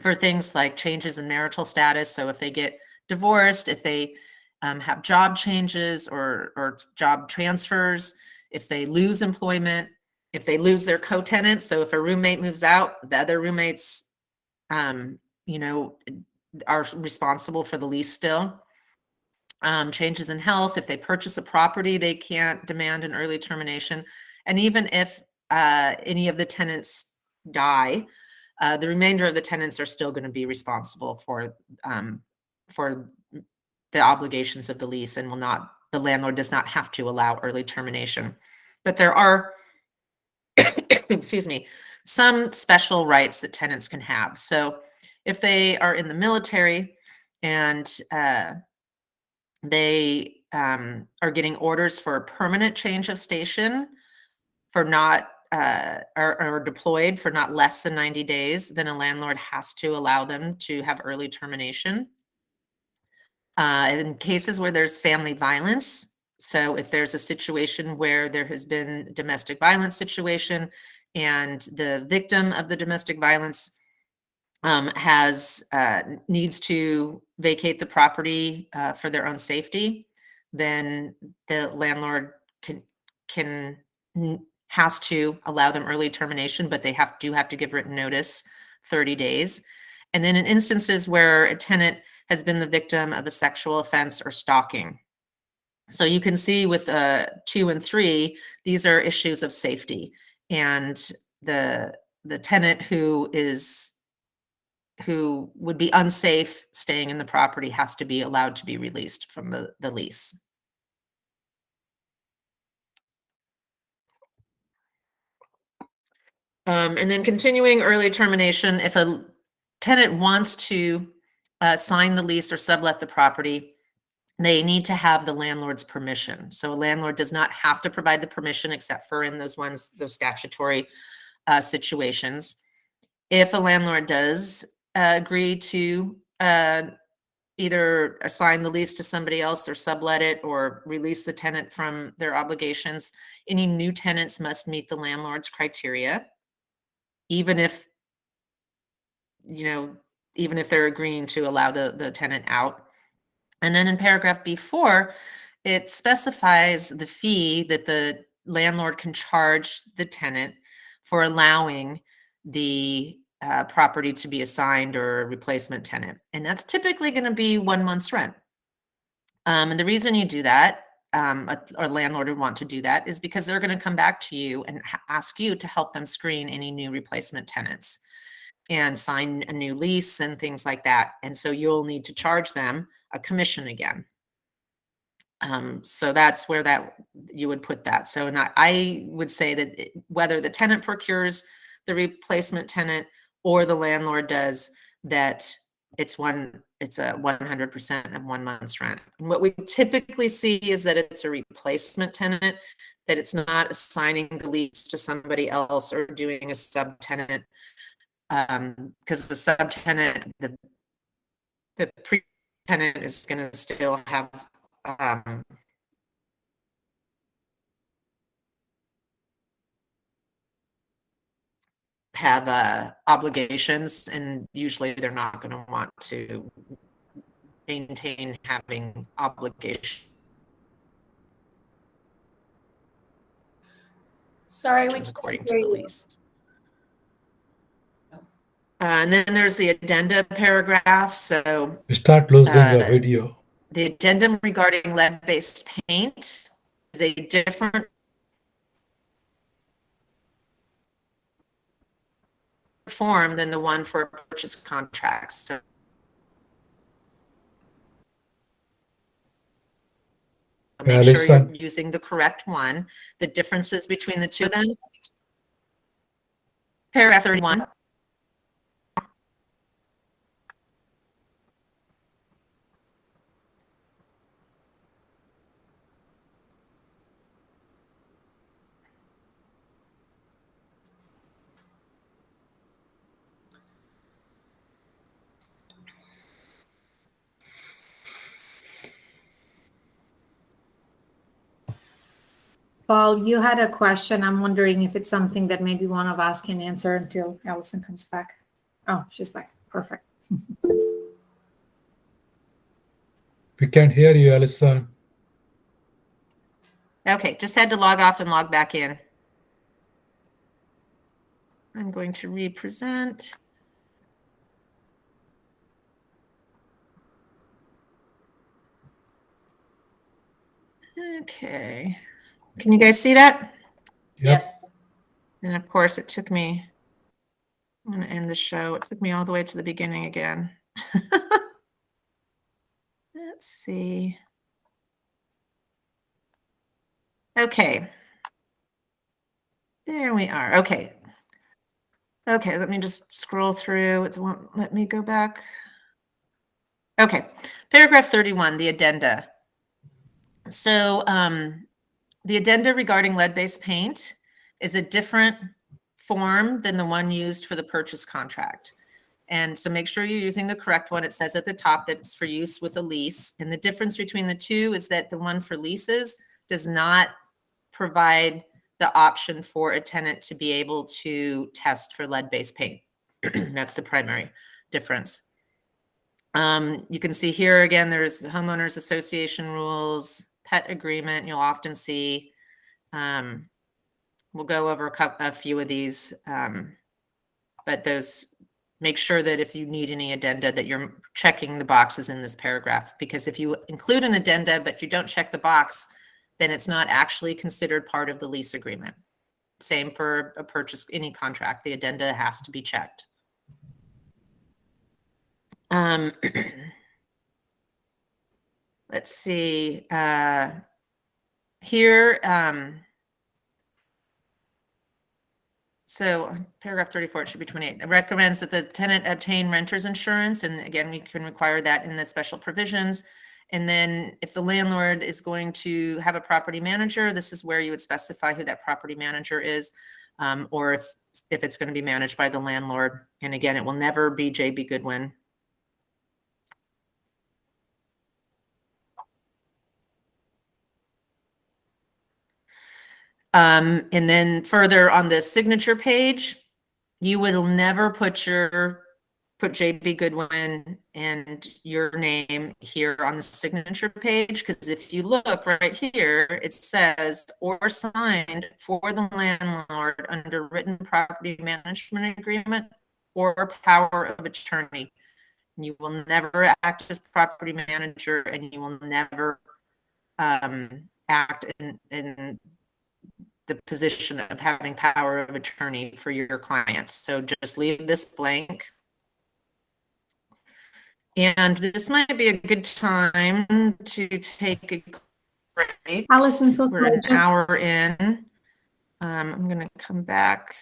for things like changes in marital status. So if they get divorced, if they have job changes or job transfers, if they lose employment, if they lose their co-tenants. So if a roommate moves out, the other roommates, are responsible for the lease still. Changes in health, if they purchase a property, they can't demand an early termination. And even if any of the tenants die, the remainder of the tenants are still going to be responsible for the obligations of the lease, and the landlord does not have to allow early termination. But there are, excuse me, some special rights that tenants can have. So if they are in the military and they are getting orders for a permanent change of station for not are deployed for not less than 90 days, then a landlord has to allow them to have early termination. In cases where there's family violence, so if there's a situation where there has been domestic violence situation and the victim of the domestic violence needs to vacate the property for their own safety, then the landlord has to allow them early termination, but they do have to give written notice 30 days. And then in instances where a tenant has been the victim of a sexual offense or stalking. So you can see with 2 and 3, these are issues of safety. And the tenant who would be unsafe staying in the property has to be allowed to be released from the lease. And then continuing early termination, if a tenant wants to sign the lease or sublet the property, they need to have the landlord's permission. So a landlord does not have to provide the permission except for in those statutory situations. If a landlord does agree to either assign the lease to somebody else or sublet it or release the tenant from their obligations, any new tenants must meet the landlord's criteria, even if they're agreeing to allow the tenant out. And then in paragraph B4, it specifies the fee that the landlord can charge the tenant for allowing the property to be assigned or a replacement tenant. And that's typically going to be 1 month's rent. And the reason you do that, a landlord would want to do that, is because they're going to come back to you and ask you to help them screen any new replacement tenants and sign a new lease and things like that. And so you'll need to charge them a commission again. So that's where you would put that. So I would say that whether the tenant procures the replacement tenant or the landlord does, that it's a 100% of 1 month's rent. And what we typically see is that it's a replacement tenant, that it's not assigning the lease to somebody else or doing a subtenant, because the subtenant, the pre-tenant is going to still have obligations, and usually they're not going to want to maintain having obligations. Sorry, we according can't to hear the you. lease. And then there's the addenda paragraph. So We start losing the video. the addendum regarding lead-based paint is a different form than the one for purchase contracts. So make sure you're using the correct one. The differences between the two of them. Paragraph 31. Paul, you had a question. I'm wondering if it's something that maybe one of us can answer until Alyson comes back. Oh, she's back. Perfect. We can hear you, Alyson. Okay, just had to log off and log back in. I'm going to represent. Okay. Can you guys see that? Yep. Yes. And of course, it took me, I'm going to end the show. It took me all the way to the beginning again. Let's see. Okay. There we are. Okay. Okay, let me just scroll through. It won't let me go back. Okay. Paragraph 31, the addenda. So the addenda regarding lead-based paint is a different form than the one used for the purchase contract. And so make sure you're using the correct one. It says at the top that it's for use with a lease. And the difference between the two is that the one for leases does not provide the option for a tenant to be able to test for lead-based paint. That's the primary difference. You can see here again, there's homeowners association rules, pet agreement. You'll often see, we'll go over a few of these, but those, make sure that if you need any addenda that you're checking the boxes in this paragraph, because if you include an addenda but you don't check the box, then it's not actually considered part of the lease agreement. Same for a purchase, any contract, the addenda has to be checked. Let's see, here, so paragraph 34, it should be 28. It recommends that the tenant obtain renter's insurance. And again, we can require that in the special provisions. And then if the landlord is going to have a property manager, this is where you would specify who that property manager is, or if it's going to be managed by the landlord. And again, it will never be J.B. Goodwin. And then further on the signature page, you will never put J.B. Goodwin and your name here on the signature page, because if you look right here, it says, or signed for the landlord under written property management agreement or power of attorney. You will never act as property manager, and you will never act in the position of having power of attorney for your clients. So just leave this blank. And this might be a good time to take a break. Alyson, so We're an hour in. I'm going to come back.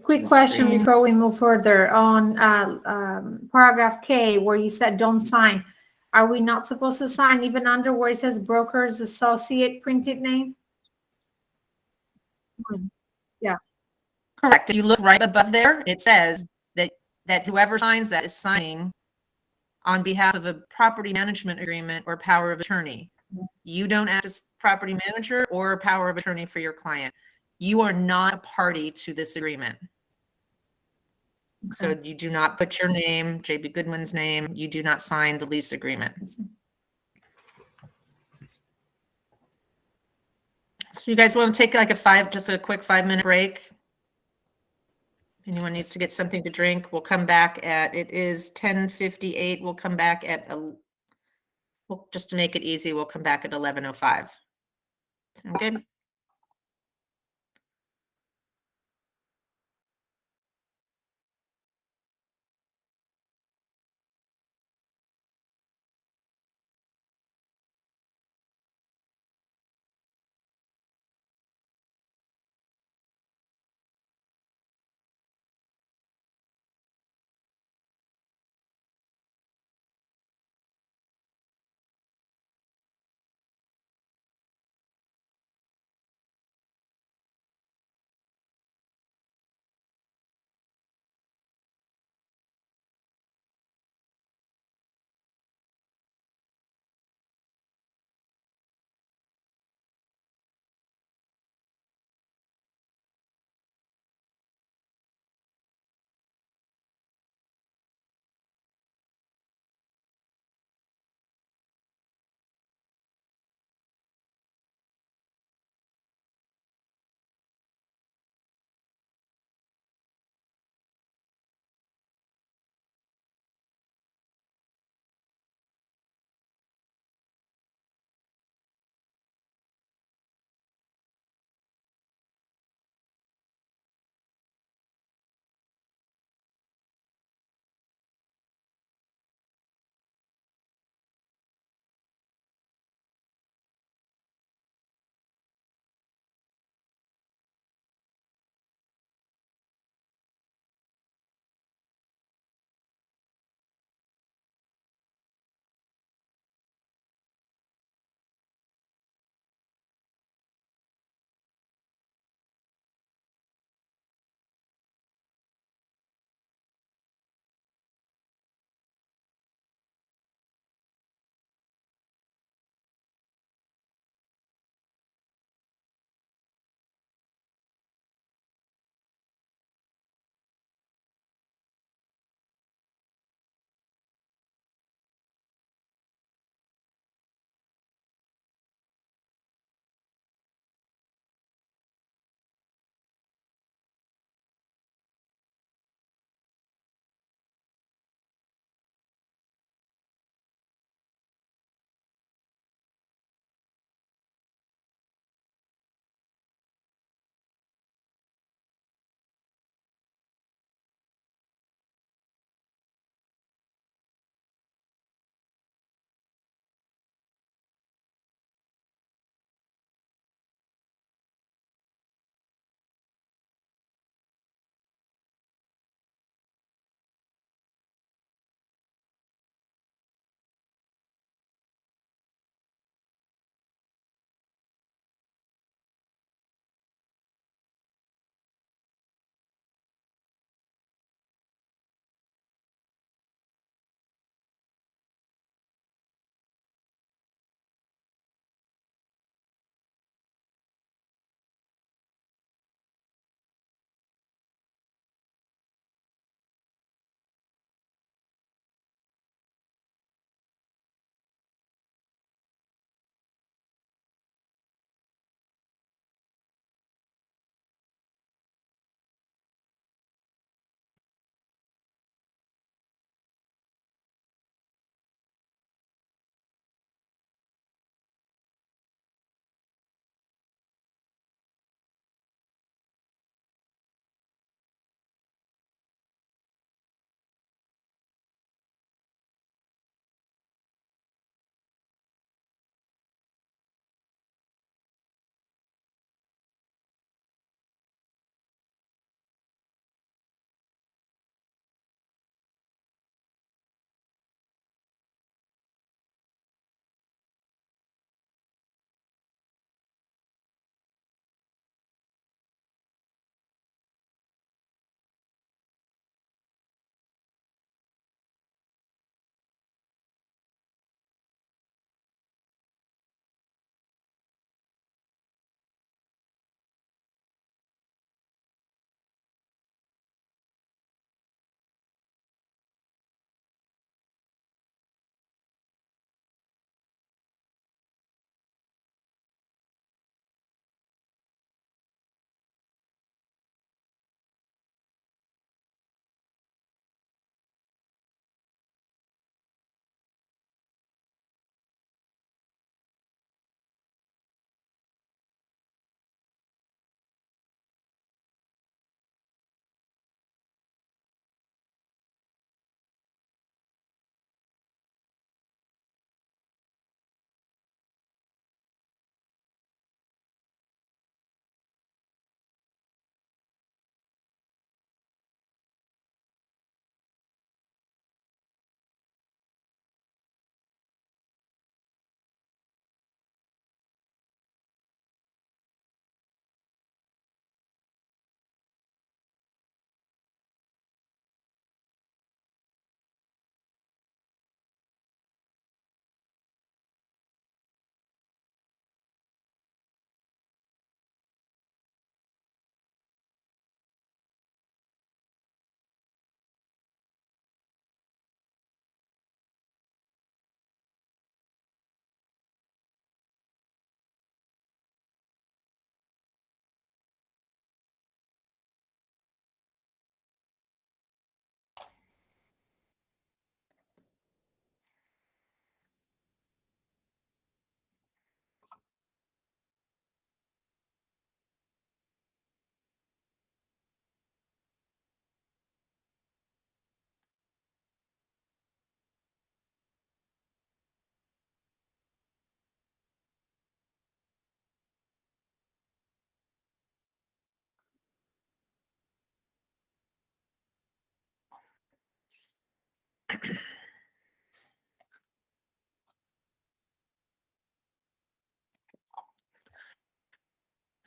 Quick question before we move further on paragraph K, where you said don't sign. Are we not supposed to sign even under where it says broker's associate printed name? Yeah. Correct. If you look right above there, it says that whoever signs that is signing on behalf of a property management agreement or power of attorney. You don't act as property manager or power of attorney for your client. You are not a party to this agreement. Okay. So you do not put your name, J.B. Goodwin's name. You do not sign the lease agreement. So you guys want to take like just a quick 5-minute break? Anyone needs to get something to drink, we'll come back at, it is 10:58. We'll come back at, just to make it easy, we'll come back at 11:05. Sound good?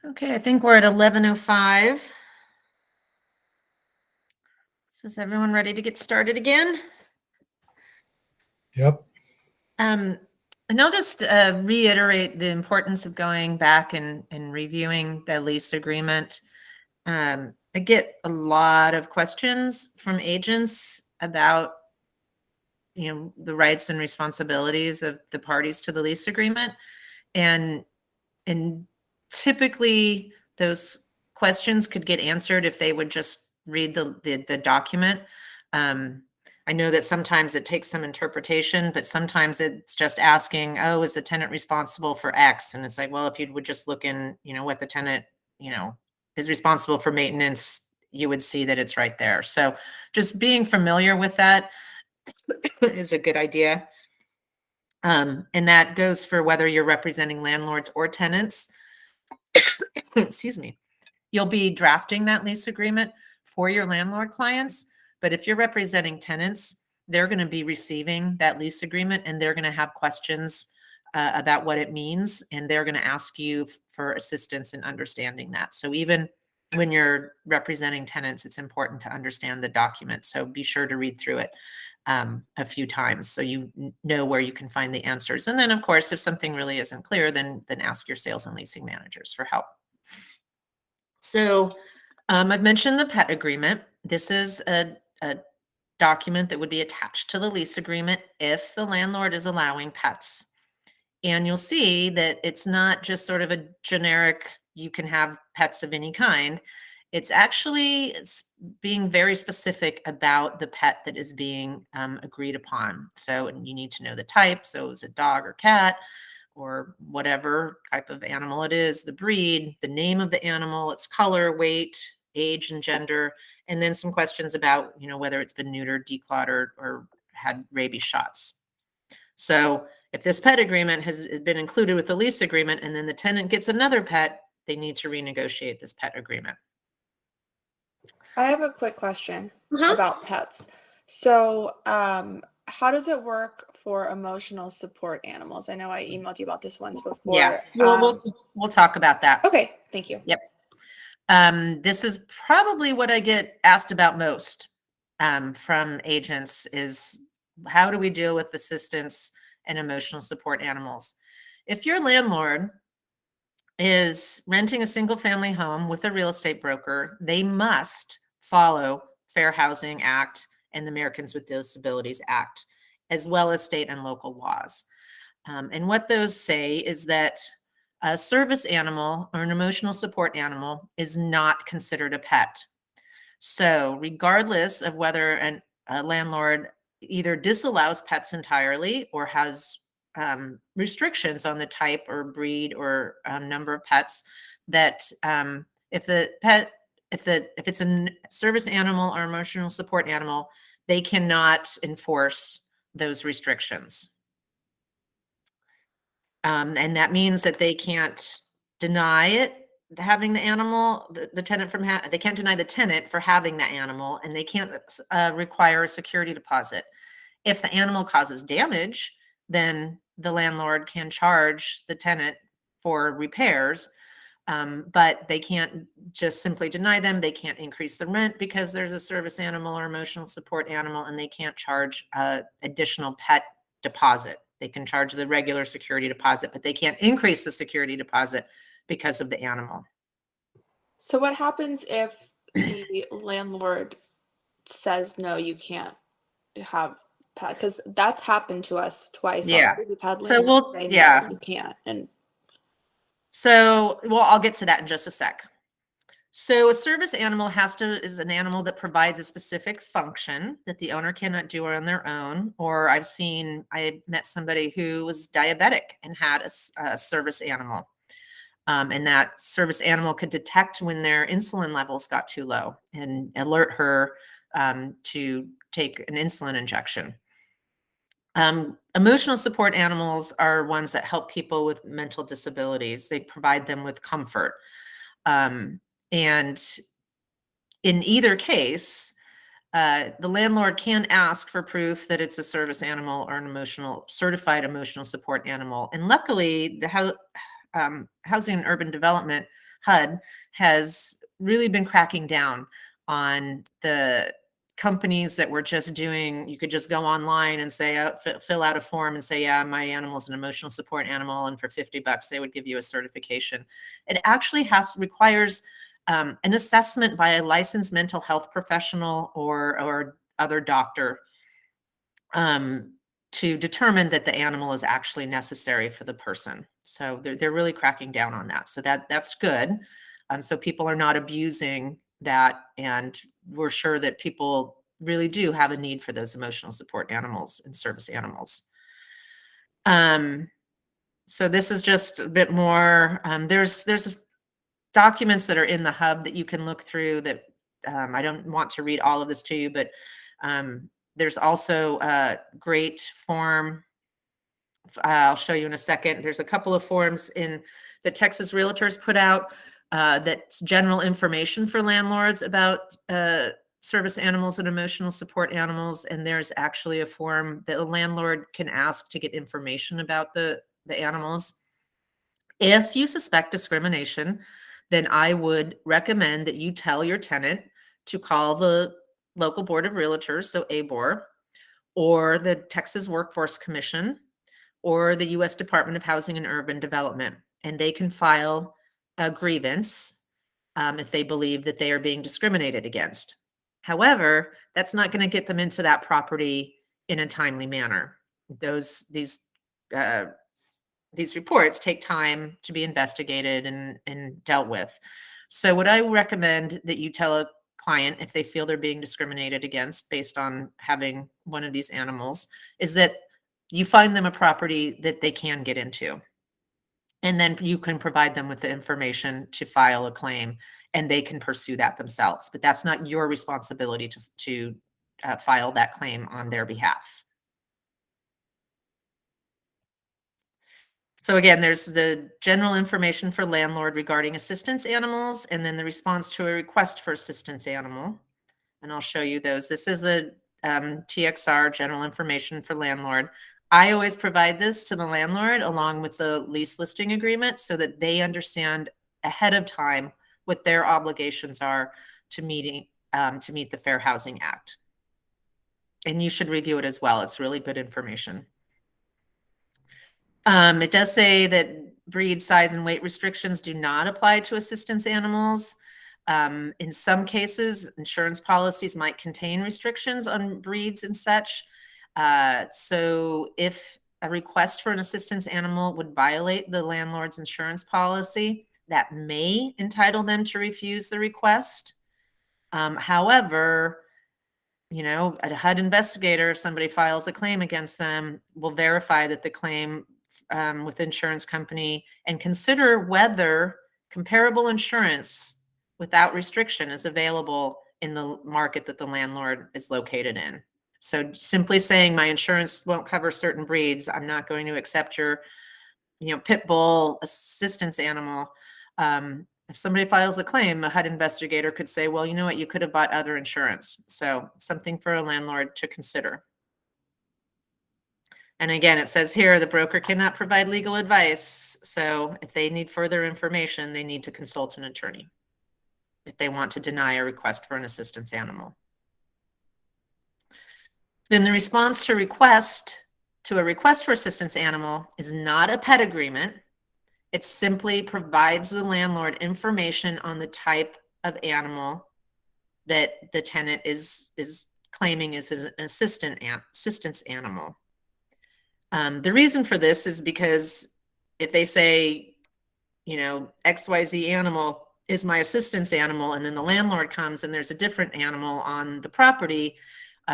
Okay, I think we're at 11:05. So is everyone ready to get started again? Yep. And I'll just reiterate the importance of going back and reviewing the lease agreement. I get a lot of questions from agents about, the rights and responsibilities of the parties to the lease agreement. And typically those questions could get answered if they would just read the document. I know that sometimes it takes some interpretation, but sometimes it's just asking, oh, is the tenant responsible for X? And it's like, well, if you would just look in, what the tenant, is responsible for maintenance, you would see that it's right there. So just being familiar with that is a good idea. And that goes for whether you're representing landlords or tenants. Excuse me. You'll be drafting that lease agreement for your landlord clients, but if you're representing tenants, they're going to be receiving that lease agreement and they're going to have questions about what it means, and they're going to ask you for assistance in understanding that. So even when you're representing tenants, it's important to understand the document. So be sure to read through it a few times so you know where you can find the answers. And then, of course, if something really isn't clear, then ask your sales and leasing managers for help. So I've mentioned the pet agreement. This is a document that would be attached to the lease agreement if the landlord is allowing pets. And you'll see that it's not just sort of a generic, you can have pets of any kind. It's actually being very specific about the pet that is being agreed upon. So you need to know the type. So is it dog or cat or whatever type of animal it is, the breed, the name of the animal, its color, weight, age, and gender, and then some questions about, whether it's been neutered, declawed, or had rabies shots. So if this pet agreement has been included with the lease agreement and then the tenant gets another pet, they need to renegotiate this pet agreement. I have a quick question about pets. So, how does it work for emotional support animals? I know I emailed you about this once before. Yeah, we'll talk about that. Okay, thank you. Yep. This is probably what I get asked about most from agents is how do we deal with assistance and emotional support animals? If your landlord is renting a single family home with a real estate broker, they must follow Fair Housing Act and the Americans with Disabilities Act, as well as state and local laws. And what those say is that a service animal or an emotional support animal is not considered a pet. So regardless of whether a landlord either disallows pets entirely or has restrictions on the type or breed or number of pets, that if it's a service animal or emotional support animal, they cannot enforce those restrictions. And that means that they can't deny it, having the animal, the tenant they can't deny the tenant for having the animal, and they can't require a security deposit. If the animal causes damage, then the landlord can charge the tenant for repairs, but they can't just simply deny them. They can't increase the rent because there's a service animal or emotional support animal, and they can't charge additional pet deposit. They can charge the regular security deposit, but they can't increase the security deposit because of the animal. So what happens if the landlord says, no, you can't have pet? Because that's happened to us twice already. We've had landlords say, no, you can't. And so, I'll get to that in just a sec. So a service animal is an animal that provides a specific function that the owner cannot do on their own. Or I met somebody who was diabetic and had a service animal. And that service animal could detect when their insulin levels got too low and alert her to take an insulin injection. Emotional support animals are ones that help people with mental disabilities. They provide them with comfort. And in either case, the landlord can ask for proof that it's a service animal or an certified emotional support animal. And luckily, the Housing and Urban Development, HUD, has really been cracking down on the companies that were just doing, you could just go online and say, fill out a form and say, yeah, my animal is an emotional support animal, and for $50 they would give you a certification. It actually requires an assessment by a licensed mental health professional or other doctor to determine that the animal is actually necessary for the person. So they're really cracking down on that. So that's good. So people are not abusing that, and we're sure that people really do have a need for those emotional support animals and service animals. So this is just a bit more. There's documents that are in the hub that you can look through that I don't want to read all of this to you, but there's also a great form. I'll show you in a second. There's a couple of forms in that Texas Realtors put out that's general information for landlords about service animals and emotional support animals. And there's actually a form that a landlord can ask to get information about the animals. If you suspect discrimination, then I would recommend that you tell your tenant to call the local board of realtors, so ABOR, or the Texas Workforce Commission, or the U.S. Department of Housing and Urban Development, and they can file a grievance if they believe that they are being discriminated against. However, that's not going to get them into that property in a timely manner. These reports take time to be investigated and dealt with. So what I recommend that you tell a client if they feel they're being discriminated against based on having one of these animals is that you find them a property that they can get into. And then you can provide them with the information to file a claim, and they can pursue that themselves. But that's not your responsibility to file that claim on their behalf. So again, there's the general information for landlord regarding assistance animals, and then the response to a request for assistance animal. And I'll show you those. This is the TXR, general information for landlord. I always provide this to the landlord along with the lease listing agreement so that they understand ahead of time what their obligations are to meet the Fair Housing Act. And you should review it as well. It's really good information. It does say that breed, size, and weight restrictions do not apply to assistance animals. In some cases, insurance policies might contain restrictions on breeds and such. So if a request for an assistance animal would violate the landlord's insurance policy, that may entitle them to refuse the request. However, you know, a HUD investigator, if somebody files a claim against them, will verify that the claim with the insurance company and consider whether comparable insurance without restriction is available in the market that the landlord is located in. So simply saying my insurance won't cover certain breeds, I'm not going to accept your, pit bull assistance animal. If somebody files a claim, a HUD investigator could say, well, you know what, you could have bought other insurance. So something for a landlord to consider. And again, it says here, the broker cannot provide legal advice. So if they need further information, they need to consult an attorney if they want to deny a request for an assistance animal. Then the response to a request for assistance animal is not a pet agreement. It simply provides the landlord information on the type of animal that the tenant is claiming is an assistance animal. The reason for this is because if they say, XYZ animal is my assistance animal, and then the landlord comes and there's a different animal on the property,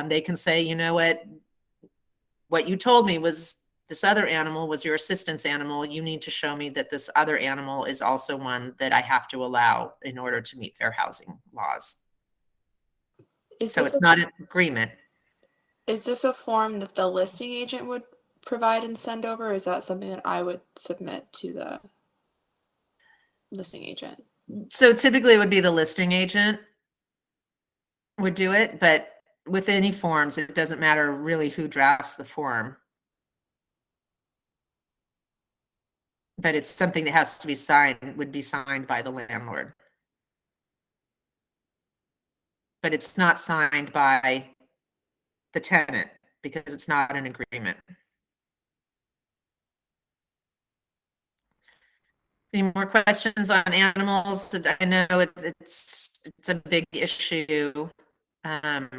they can say, you know what you told me was this other animal was your assistance animal. You need to show me that this other animal is also one that I have to allow in order to meet fair housing laws. So it's not an agreement. Is this a form that the listing agent would provide and send over? Or is that something that I would submit to the listing agent? So typically it would be the listing agent would do it, but with any forms, it doesn't matter really who drafts the form. But it's something that has to be signed, would be signed by the landlord. But it's not signed by the tenant because it's not an agreement. Any more questions on animals? I know it's a big issue. But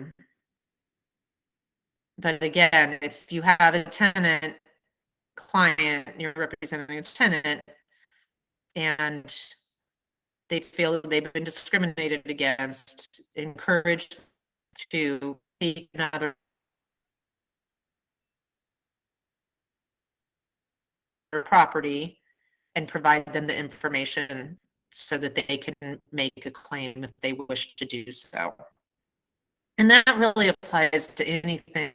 again, if you have a tenant client, you're representing a tenant, and they feel that they've been discriminated against, encouraged to seek another property and provide them the information so that they can make a claim if they wish to do so. And that really applies to anything.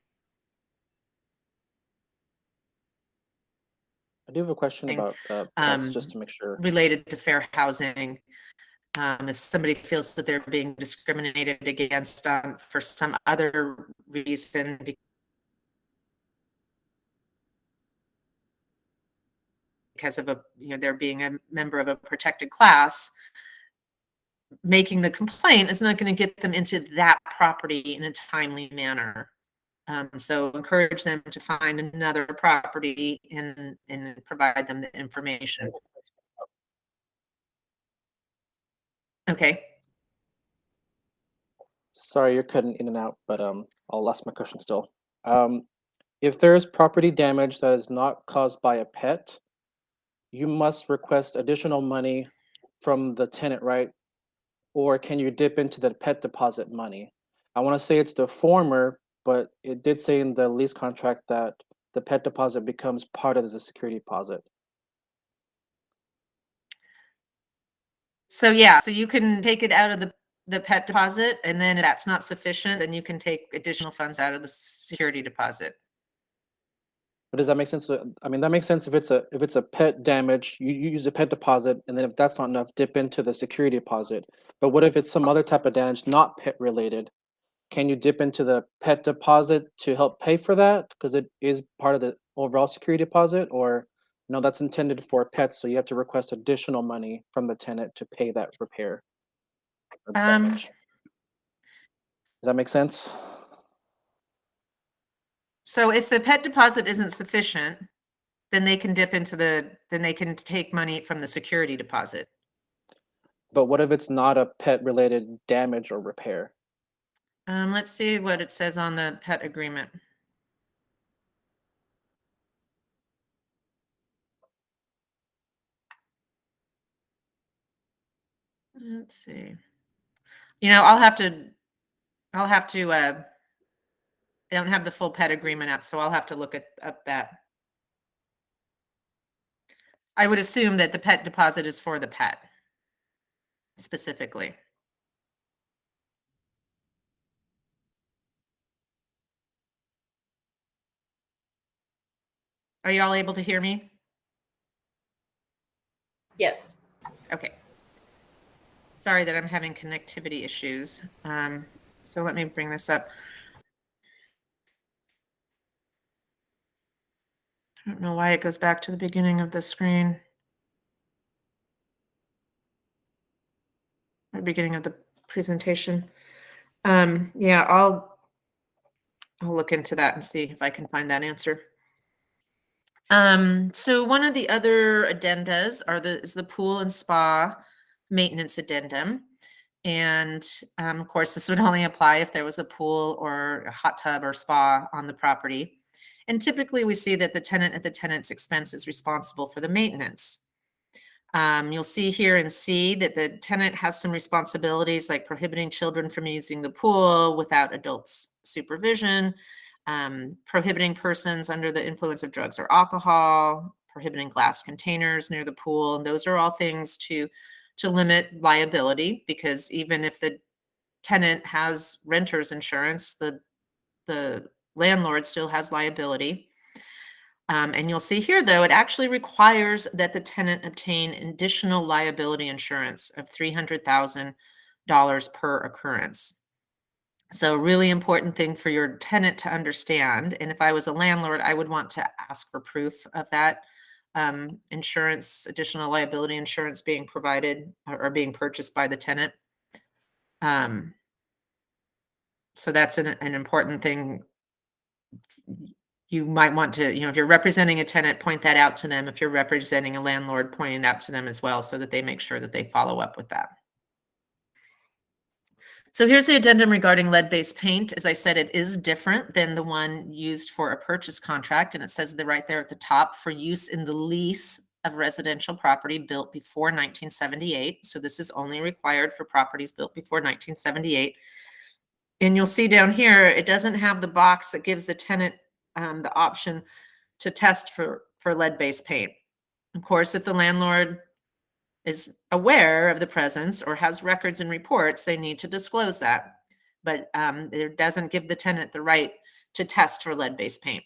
I do have a question about pets, just to make sure. Related to fair housing. If somebody feels that they're being discriminated against for some other reason, because of they're being a member of a protected class, making the complaint is not going to get them into that property in a timely manner. So encourage them to find another property and provide them the information. Okay. Sorry, you're cutting in and out, but I'll ask my question still. If there's property damage that is not caused by a pet, you must request additional money from the tenant, right? Or can you dip into the pet deposit money? I want to say it's the former, but it did say in the lease contract that the pet deposit becomes part of the security deposit. So yeah, so you can take it out of the pet deposit, and then if that's not sufficient, then you can take additional funds out of the security deposit. But does that make sense? I mean, that makes sense if it's a pet damage, you use a pet deposit, and then if that's not enough, dip into the security deposit. But what if it's some other type of damage, not pet related? Can you dip into the pet deposit to help pay for that? Because it is part of the overall security deposit, or no, that's intended for pets, so you have to request additional money from the tenant to pay that repair or damage. Does that make sense? So if the pet deposit isn't sufficient, then they can dip into then they can take money from the security deposit. But what if it's not a pet related damage or repair? Let's see what it says on the pet agreement. Let's see. I'll have to, I don't have the full pet agreement up, so I'll have to look up that. I would assume that the pet deposit is for the pet specifically. Are you all able to hear me? Yes. Okay. Sorry that I'm having connectivity issues. So let me bring this up. I don't know why it goes back to the beginning of the screen. The beginning of the presentation. Yeah, I'll look into that and see if I can find that answer. So one of the other addendas is the pool and spa maintenance addendum. And of course, this would only apply if there was a pool or a hot tub or spa on the property. And typically we see that the tenant at the tenant's expense is responsible for the maintenance. You'll see here in C that the tenant has some responsibilities like prohibiting children from using the pool without adults' supervision, prohibiting persons under the influence of drugs or alcohol, prohibiting glass containers near the pool. And those are all things to limit liability, because even if the tenant has renter's insurance, the landlord still has liability. And you'll see here, though, it actually requires that the tenant obtain additional liability insurance of $300,000 per occurrence. So really important thing for your tenant to understand. And if I was a landlord, I would want to ask for proof of that insurance, additional liability insurance being provided or being purchased by the tenant. So that's an important thing. You might want to, if you're representing a tenant, point that out to them. If you're representing a landlord, point it out to them as well so that they make sure that they follow up with that. So here's the addendum regarding lead-based paint. As I said, it is different than the one used for a purchase contract. And it says right there at the top, for use in the lease of residential property built before 1978. So this is only required for properties built before 1978. And you'll see down here, it doesn't have the box that gives the tenant the option to test for lead-based paint. Of course, if the landlord is aware of the presence or has records and reports, they need to disclose that. But it doesn't give the tenant the right to test for lead-based paint.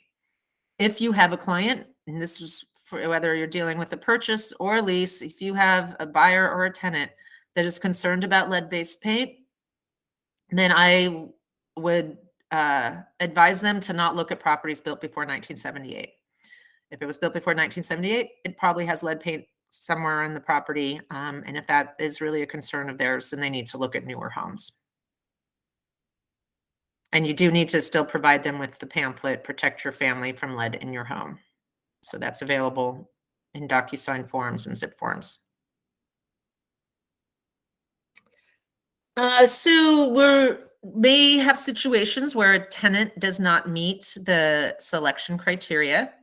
If you have a client, and this is for whether you're dealing with a purchase or a lease, if you have a buyer or a tenant that is concerned about lead-based paint, then I would advise them to not look at properties built before 1978. If it was built before 1978, it probably has lead paint somewhere in the property. And if that is really a concern of theirs, then they need to look at newer homes. And you do need to still provide them with the pamphlet, Protect Your Family from Lead in Your Home. So that's available in DocuSign forms and zip forms. So we may have situations where a tenant does not meet the selection criteria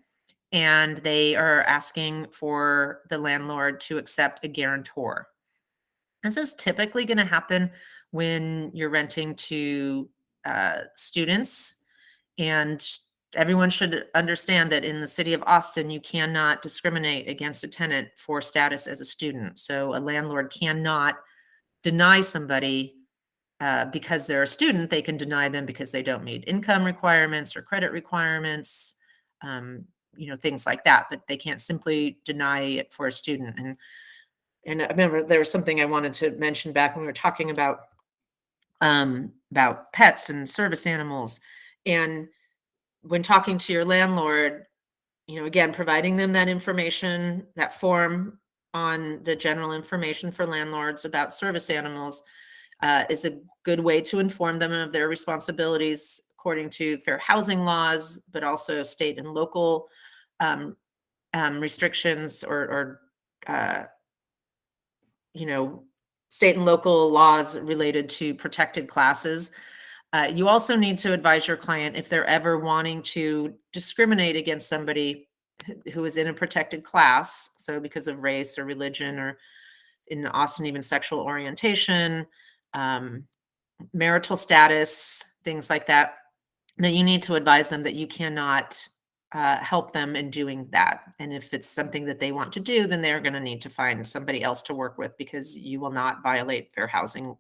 and they are asking for the landlord to accept a guarantor. This is typically going to happen when you're renting to students, and everyone should understand that in the city of Austin, you cannot discriminate against a tenant for status as a student. So a landlord cannot deny somebody because they're a student. They can deny them because they don't meet income requirements or credit requirements, things like that, but they can't simply deny it for a student. And I remember there was something I wanted to mention back when we were talking about pets and service animals. And when talking to your landlord, again, providing them that information, that form on the general information for landlords about service animals is a good way to inform them of their responsibilities according to fair housing laws, but also state and local restrictions or state and local laws related to protected classes. You also need to advise your client if they're ever wanting to discriminate against somebody who is in a protected class, so because of race or religion, or in Austin, even sexual orientation, marital status, things like that, that you need to advise them that you cannot help them in doing that. And if it's something that they want to do, then they're going to need to find somebody else to work with, because you will not violate fair housing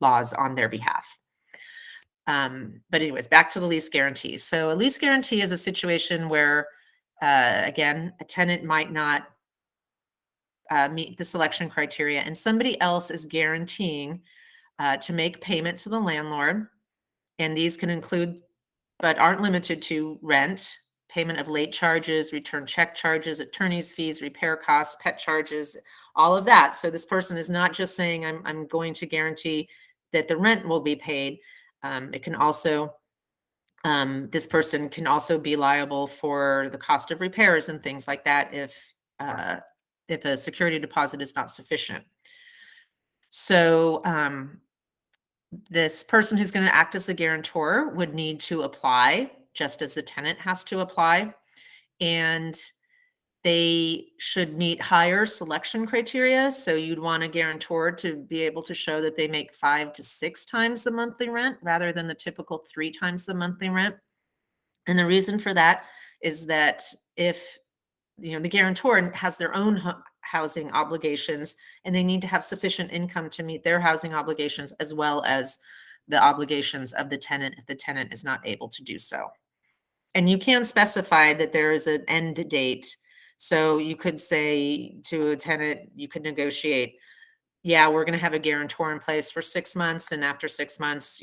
laws on their behalf. But anyways, back to the lease guarantee. So a lease guarantee is a situation where, again, a tenant might not meet the selection criteria, and somebody else is guaranteeing to make payment to the landlord. And these can include, but aren't limited to, rent, payment of late charges, return check charges, attorney's fees, repair costs, pet charges, all of that. So this person is not just saying, I'm going to guarantee that the rent will be paid. It can also, this person can also be liable for the cost of repairs and things like that if a security deposit is not sufficient. So this person who's going to act as the guarantor would need to apply, just as the tenant has to apply. And they should meet higher selection criteria. So you'd want a guarantor to be able to show that they make 5 to 6 times the monthly rent rather than the typical 3 times the monthly rent. And the reason for that is that if the guarantor has their own housing obligations, and they need to have sufficient income to meet their housing obligations as well as the obligations of the tenant if the tenant is not able to do so. And you can specify that there is an end date. So you could say to a tenant, you could negotiate, yeah, we're going to have a guarantor in place for 6 months. And after 6 months,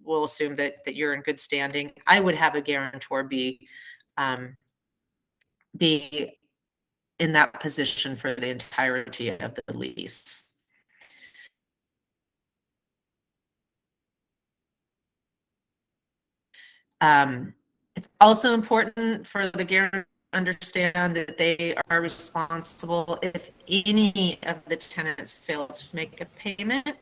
we'll assume that you're in good standing. I would have a guarantor be in that position for the entirety of the lease. It's also important for the guarantor to understand that they are responsible if any of the tenants fail to make a payment.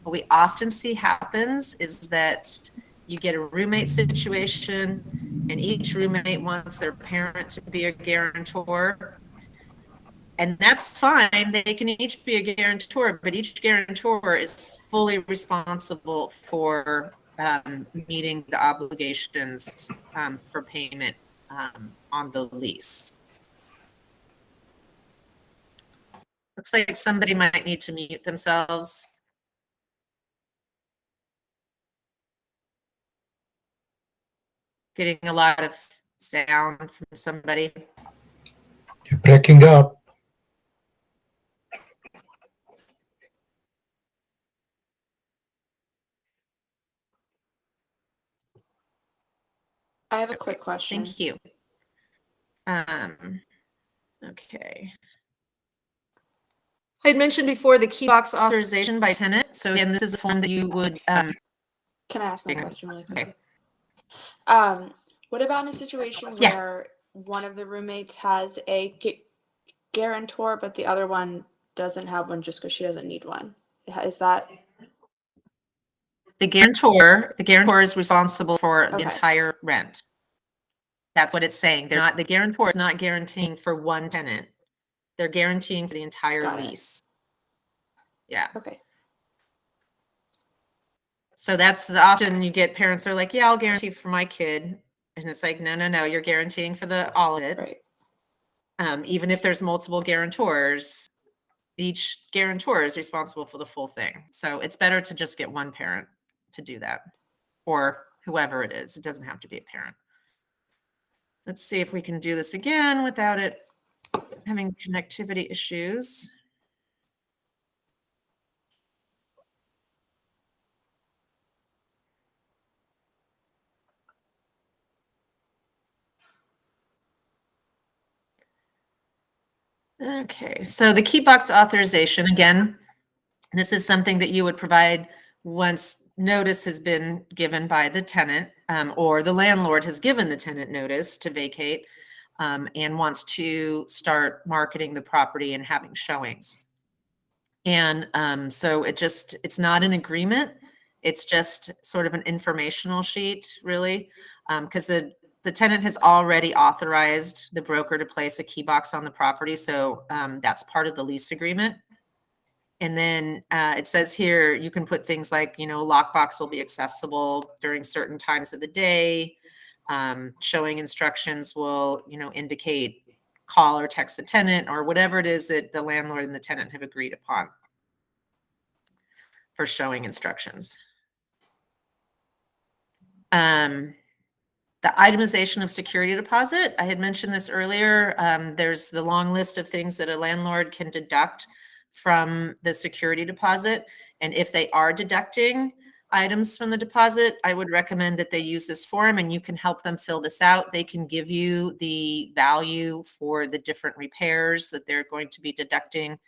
What we often see happens is that you get a roommate situation and each roommate wants their parent to be a guarantor. And that's fine. They can each be a guarantor, but each guarantor is fully responsible for meeting the obligations for payment on the lease. Looks like somebody might need to mute themselves. Getting a lot of sound from somebody. You're breaking up. I have a quick question. Thank you. Okay. I had mentioned before the key box authorization by tenant. So again, this is a form that you would. Can I ask my question really quickly? Okay. What about in a situation where one of the roommates has a guarantor, but the other one doesn't have one just because she doesn't need one? Is that? The guarantor is responsible for the entire rent. That's what it's saying. They're not, the guarantor is not guaranteeing for one tenant. They're guaranteeing for the entire lease. Yeah. Okay. So that's often you get parents are like, yeah, I'll guarantee for my kid. And it's like, no, you're guaranteeing for all of it. Right. Even if there's multiple guarantors, each guarantor is responsible for the full thing. So it's better to just get one parent to do that, or whoever it is. It doesn't have to be a parent. Let's see if we can do this again without it having connectivity issues. Okay, so the key box authorization, again, this is something that you would provide once notice has been given by the tenant, or the landlord has given the tenant notice to vacate and wants to start marketing the property and having showings. And so it's not an agreement. It's just sort of an informational sheet, really, because the tenant has already authorized the broker to place a key box on the property. So that's part of the lease agreement. And then it says here, you can put things like, lockbox will be accessible during certain times of the day. Showing instructions will, indicate call or text the tenant or whatever it is that the landlord and the tenant have agreed upon for showing instructions. The itemization of security deposit, I had mentioned this earlier. There's the long list of things that a landlord can deduct from the security deposit. And if they are deducting items from the deposit, I would recommend that they use this form and you can help them fill this out. They can give you the value for the different repairs that they're going to be deducting.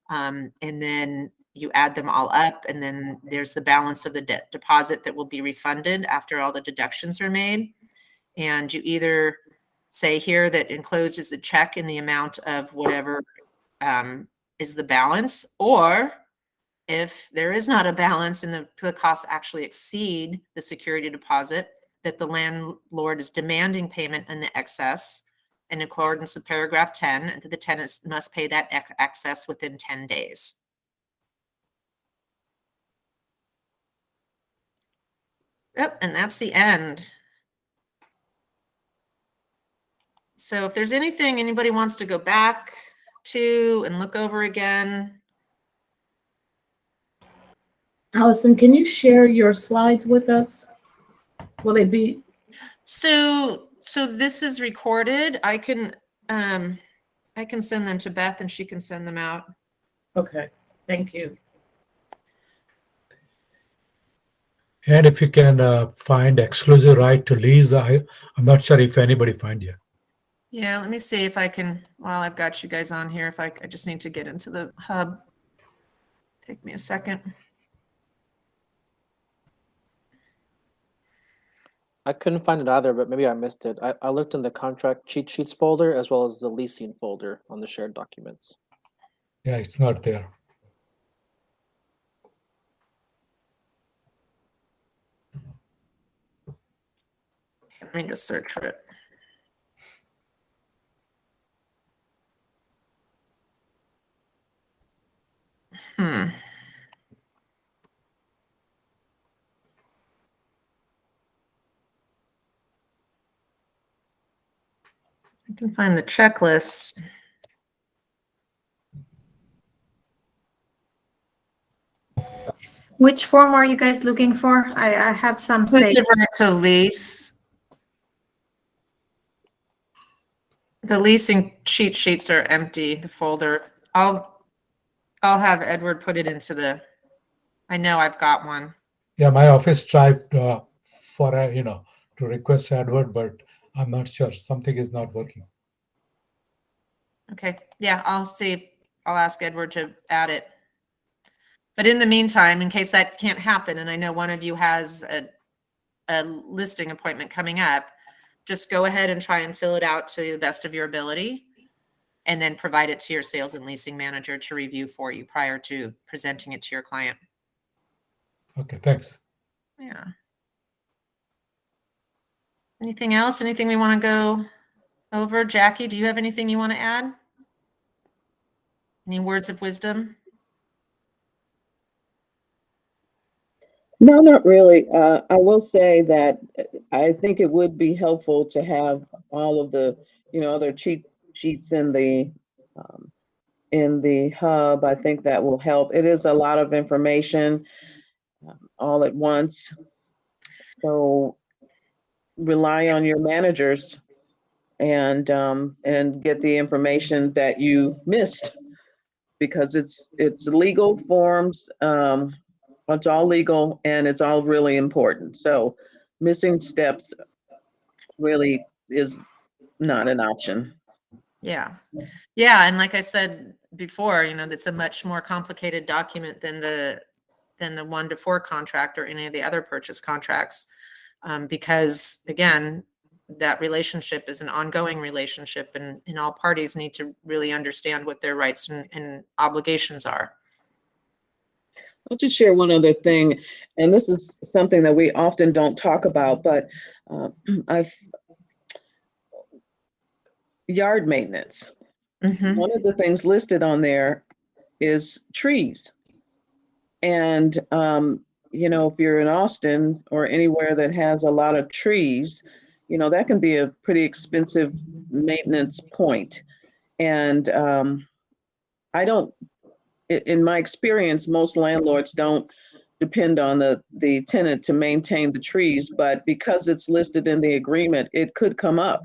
And then you add them all up, and then there's the balance of the deposit that will be refunded after all the deductions are made. And you either say here that enclosed is a check in the amount of whatever is the balance, or if there is not a balance and the costs actually exceed the security deposit, that the landlord is demanding payment in the excess in accordance with paragraph 10, and that the tenants must pay that excess within 10 days. Yep, and that's the end. So if there's anything anybody wants to go back to and look over again. Alyson, can you share your slides with us? Will they be? So this is recorded. I can send them to Beth and she can send them out. Okay. Thank you. And if you can find exclusive right to lease, I'm not sure if anybody find you. Yeah, let me see if I can, while I've got you guys on here, if I just need to get into the hub. Take me a second. I couldn't find it either, but maybe I missed it. I looked in the contract cheat sheets folder as well as the leasing folder on the shared documents. Yeah, it's not there. Let me just search for it. I can find the checklist. Which form are you guys looking for? I have some saved. Exclusive right to lease. The leasing cheat sheets are empty, the folder. I'll have Edward put it into the, I know I've got one. Yeah, my office tried for to request Edward, but I'm not sure. Something is not working. Okay, yeah, I'll see. I'll ask Edward to add it. But in the meantime, in case that can't happen, and I know one of you has a listing appointment coming up, just go ahead and try and fill it out to the best of your ability, and then provide it to your sales and leasing manager to review for you prior to presenting it to your client. Okay, thanks. Yeah. Anything else? Anything we want to go over? Jackie, do you have anything you want to add? Any words of wisdom? No, not really. I will say that I think it would be helpful to have all of the, other cheat sheets in the hub. I think that will help. It is a lot of information all at once. So rely on your managers and get the information that you missed, because it's legal forms. It's all legal and it's all really important. So missing steps really is not an option. Yeah. Yeah. And like I said before, it's a much more complicated document than the 1-to-4 contract or any of the other purchase contracts. Because again, that relationship is an ongoing relationship, and all parties need to really understand what their rights and obligations are. I'll just share one other thing, and this is something that we often don't talk about, but yard maintenance. One of the things listed on there is trees. And, if you're in Austin or anywhere that has a lot of trees, that can be a pretty expensive maintenance point. And in my experience, most landlords don't depend on the tenant to maintain the trees, but because it's listed in the agreement, it could come up.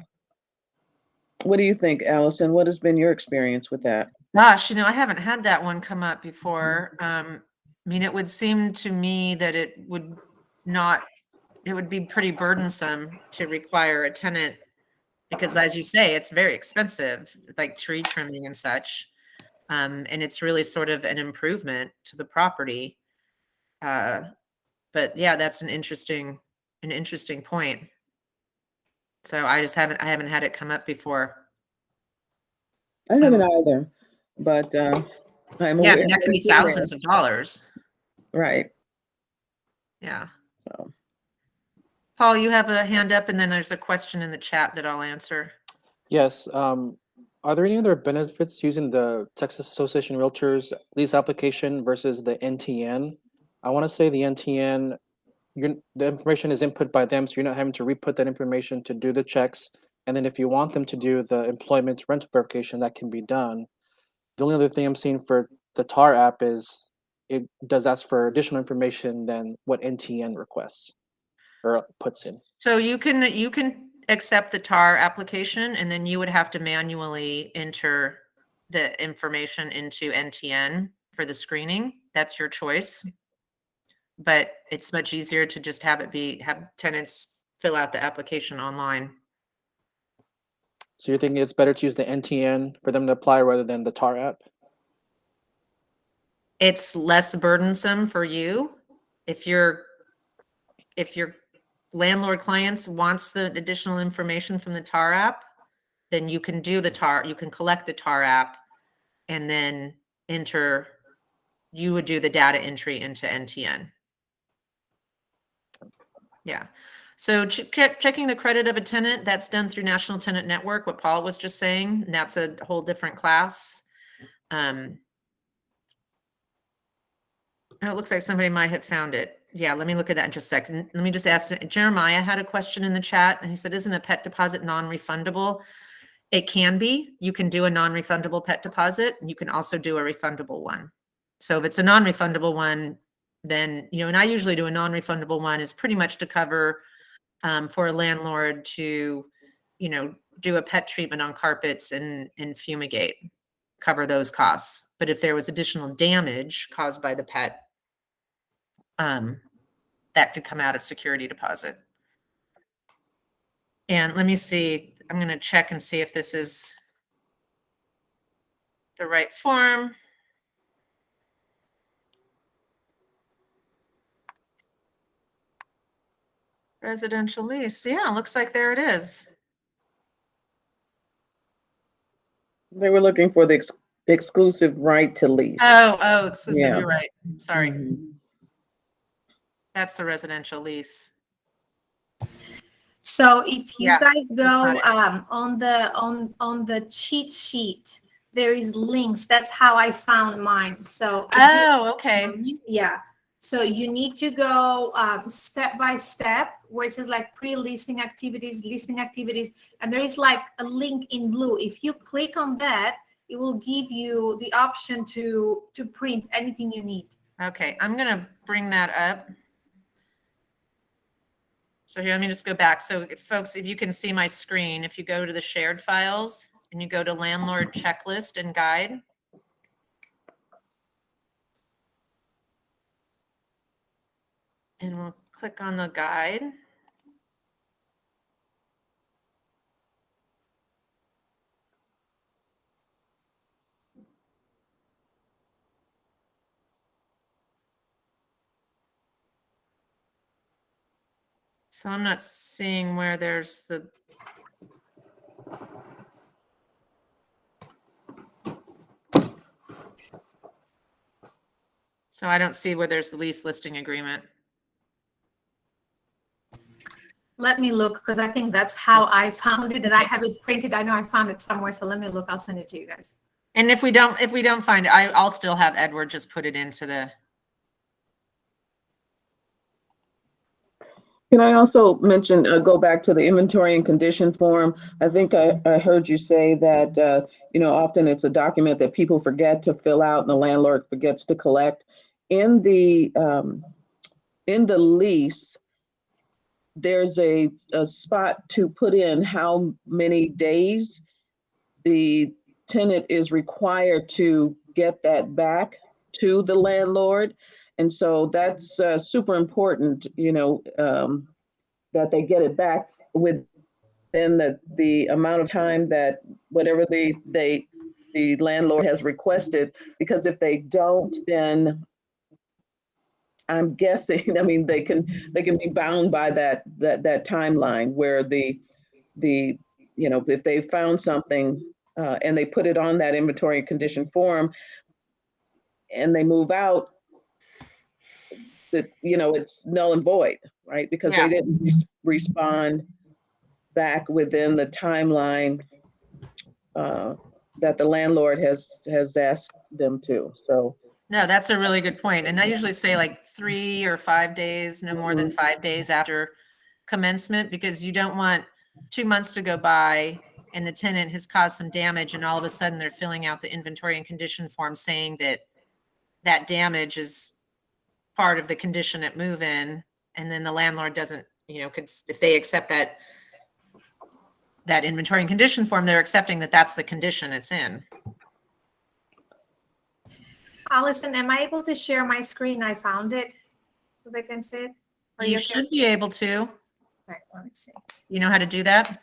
What do you think, Alyson? What has been your experience with that? Gosh, I haven't had that one come up before. It would seem to me that it would be pretty burdensome to require a tenant, because as you say, it's very expensive, like tree trimming and such. And it's really sort of an improvement to the property. But yeah, that's an interesting point. So I haven't had it come up before. I haven't either, but I'm aware. Yeah, that could be thousands of dollars. Right. Yeah. So, Paul, you have a hand up, and then there's a question in the chat that I'll answer. Yes. Are there any other benefits using the Texas Association of Realtors lease application versus the NTN? I want to say the NTN, the information is input by them, so you're not having to re-put that information to do the checks. And then if you want them to do the employment rental verification, that can be done. The only other thing I'm seeing for the TAR app is it does ask for additional information than what NTN requests or puts in. So you can accept the TAR application, and then you would have to manually enter the information into NTN. for the screening. That's your choice. But it's much easier to just have tenants fill out the application online. So you're thinking it's better to use the NTN for them to apply rather than the TAR app? It's less burdensome for you. If your landlord clients wants the additional information from the TAR app, then you can do the TAR, you can collect the TAR app and then you would do the data entry into NTN. Yeah. So checking the credit of a tenant, that's done through National Tenant Network, what Paul was just saying, and that's a whole different class. Oh, it looks like somebody might have found it. Yeah, let me look at that in just a second. Let me just ask, Jeremiah had a question in the chat, and he said, isn't a pet deposit non-refundable? It can be. You can do a non-refundable pet deposit, and you can also do a refundable one. So if it's a non-refundable one, then, and I usually do a non-refundable one is pretty much to cover for a landlord to, do a pet treatment on carpets and fumigate, cover those costs. But if there was additional damage caused by the pet, that could come out of security deposit. And let me see, I'm going to check and see if this is the right form. Residential lease. Yeah, looks like there it is. They were looking for the exclusive right to lease. Oh, exclusive. Yeah. You're right. Sorry. Mm-hmm. That's the residential lease. So if you guys go got on the cheat sheet, there is links. That's how I found mine. So okay. Yeah. So you need to go step by step where it says like pre-listing activities, listing activities, and there is like a link in blue. If you click on that, it will give you the option to print anything you need. Okay, I'm gonna bring that up. So here, let me just go back. So folks, if you can see my screen, if you go to the shared files and you go to landlord checklist and guide. And we'll click on the guide. So I'm not seeing where there's the. So I don't see where there's the lease listing agreement. Let me look, because I think that's how I found it, and I have it printed. I know I found it somewhere, so let me look. I'll send it to you guys. And if we don't find it, I'll still have Edward just put it into the. Can I also mention, go back to the inventory and condition form? I think I heard you say that, often it's a document that people forget to fill out and the landlord forgets to collect. In the lease, there's a spot to put in how many days the tenant is required to get that back to the landlord. And so that's super important, that they get it back within the amount of time that whatever the landlord has requested, because if they don't, then I'm guessing, they can be bound by that timeline where if they found something and they put it on that inventory and condition form and they move out, that it's null and void, right? Because they didn't respond back within the timeline that the landlord has asked them to. So no, that's a really good point. And I usually say like 3 or 5 days, no more than 5 days after commencement, because you don't want 2 months to go by and the tenant has caused some damage and all of a sudden they're filling out the inventory and condition form saying that damage is part of the condition at move-in, and then the landlord doesn't, if they accept that inventory and condition form, they're accepting that that's the condition it's in. Alyson, am I able to share my screen? I found it so they can see it. Are You okay? should be able to. Okay, let me see. You know how to do that?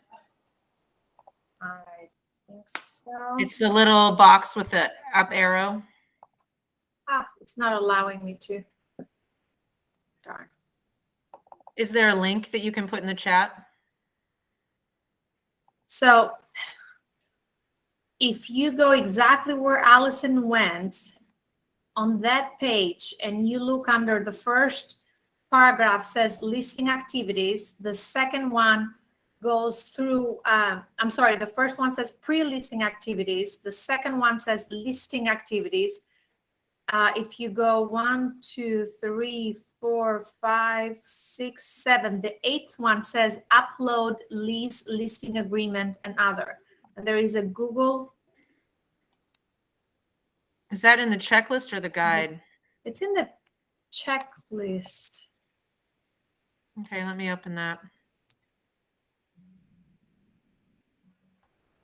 I think so. It's the little box with the up arrow. It's not allowing me to. Darn. Is there a link that you can put in the chat? So if you go exactly where Alyson went on that page and you look under the first paragraph says listing activities, the second one goes through, I'm sorry, the first one says pre-listing activities, the second one says listing activities. If you go 1, 2, 3, 4, 5, 6, 7, the 8th one says upload lease, listing agreement, and other. And there is a Google. Is that in the checklist or the guide? It's in the checklist. Okay, let me open that.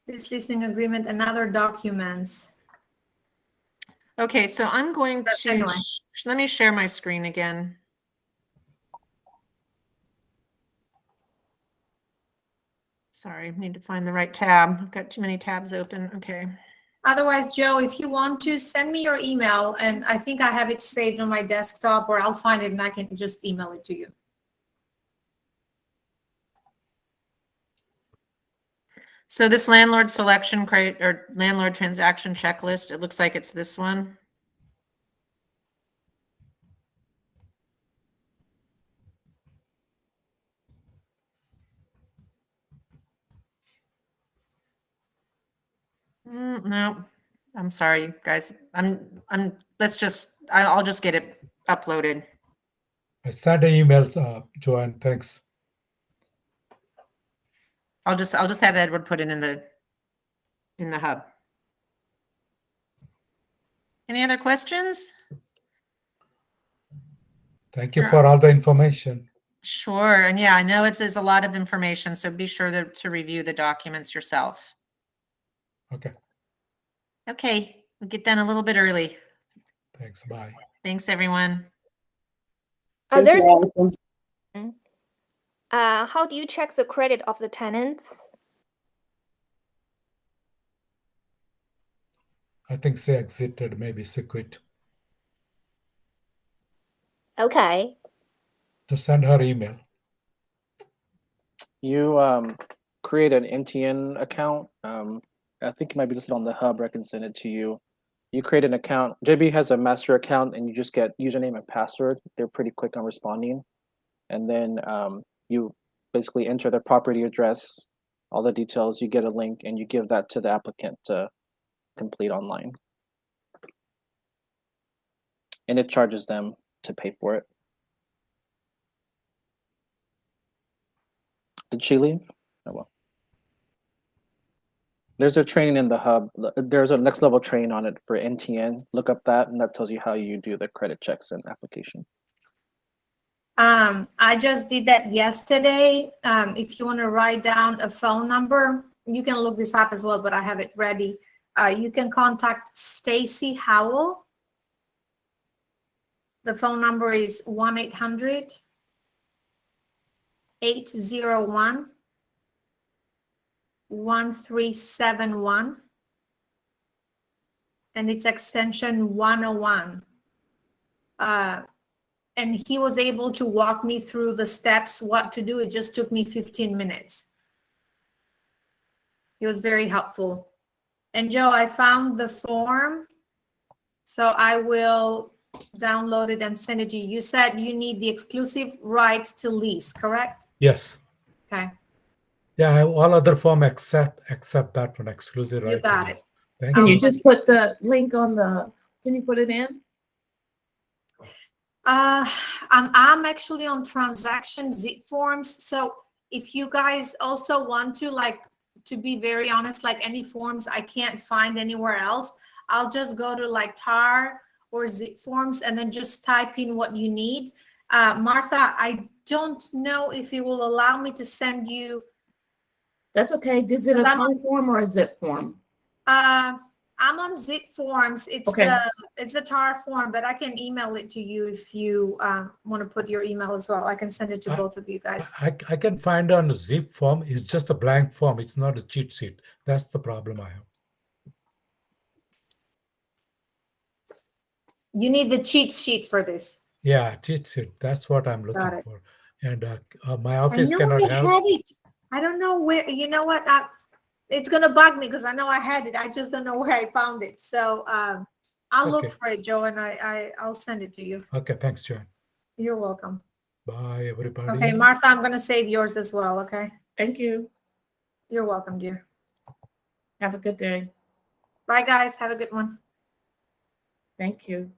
This listing agreement and other documents. Okay, so I'm going But to, anyway. let me share my screen again. Sorry, need to find the right tab. I've got too many tabs open. Okay. Otherwise, Joe, if you want to send me your email, and I think I have it saved on my desktop, or I'll find it and I can just email it to you. So this landlord selection crate or landlord transaction checklist, it looks like it's this one. No, I'm sorry, guys. Let's just, I'll just get it uploaded. I sent an email, Joanne. Thanks. I'll just have Edward put it in the hub. Any other questions? Thank you for all the information. Sure. And yeah, I know it is a lot of information, so be sure to review the documents yourself. Okay. Okay, we'll get done a little bit early. Thanks. Bye. Thanks, everyone. There's Alyson. how do you check the credit of the tenants? I think she exited, maybe she quit. Okay. Just send her email. You create an NTN account. I think it might be listed on the hub, or I can send it to you. You create an account. JB has a master account, and you just get username and password. They're pretty quick on responding. And then you basically enter the property address, all the details. You get a link, and you give that to the applicant to complete online. And it charges them to pay for it. Did she leave? Oh, well. There's a training in the hub. There's a next level training on it for NTN. Look up that, and that tells you how you do the credit checks and application. I just did that yesterday. If you want to write down a phone number, you can look this up as well, but I have it ready. You can contact Stacy Howell. The phone number is 1-800-801-1371, and it's extension 101. And he was able to walk me through the steps, what to do. It just took me 15 minutes. He was very helpful. And Joe, I found the form, so I will download it and send it to you. You said you need the exclusive right to lease, correct? Yes. Okay. Yeah, I have all other form except that one, exclusive right. You got it. Thank Can you. you just put the link on the, can you put it in? I'm actually on transaction zip forms. So if you guys also want to, like, to be very honest, like any forms I can't find anywhere else, I'll just go to like TAR or zip forms and then just type in what you need. Martha, I don't know if it will allow me to send you. That's okay. Is it a TAR form or a zip form? I'm on Zip Forms. It's Okay. the TAR form, but I can email it to you if you want to put your email as well. I can send it to both of you guys. I can find on a zip form. It's just a blank form. It's not a cheat sheet. That's the problem I have. You need the cheat sheet for this. Yeah, cheat sheet. That's what I'm looking Got it. for. And my I office know cannot I help. had it. I don't know where. You know what? It's gonna bug me because I know I had it. I just don't know where I found it. So I'll look Okay. for it, Joe, and I'll send it to you. Okay, thanks, John. You're welcome. Bye, everybody. Okay, Martha, I'm gonna save yours as well. Okay. Thank you. You're welcome, dear. Have a good day. Bye, guys. Have a good one. Thank you.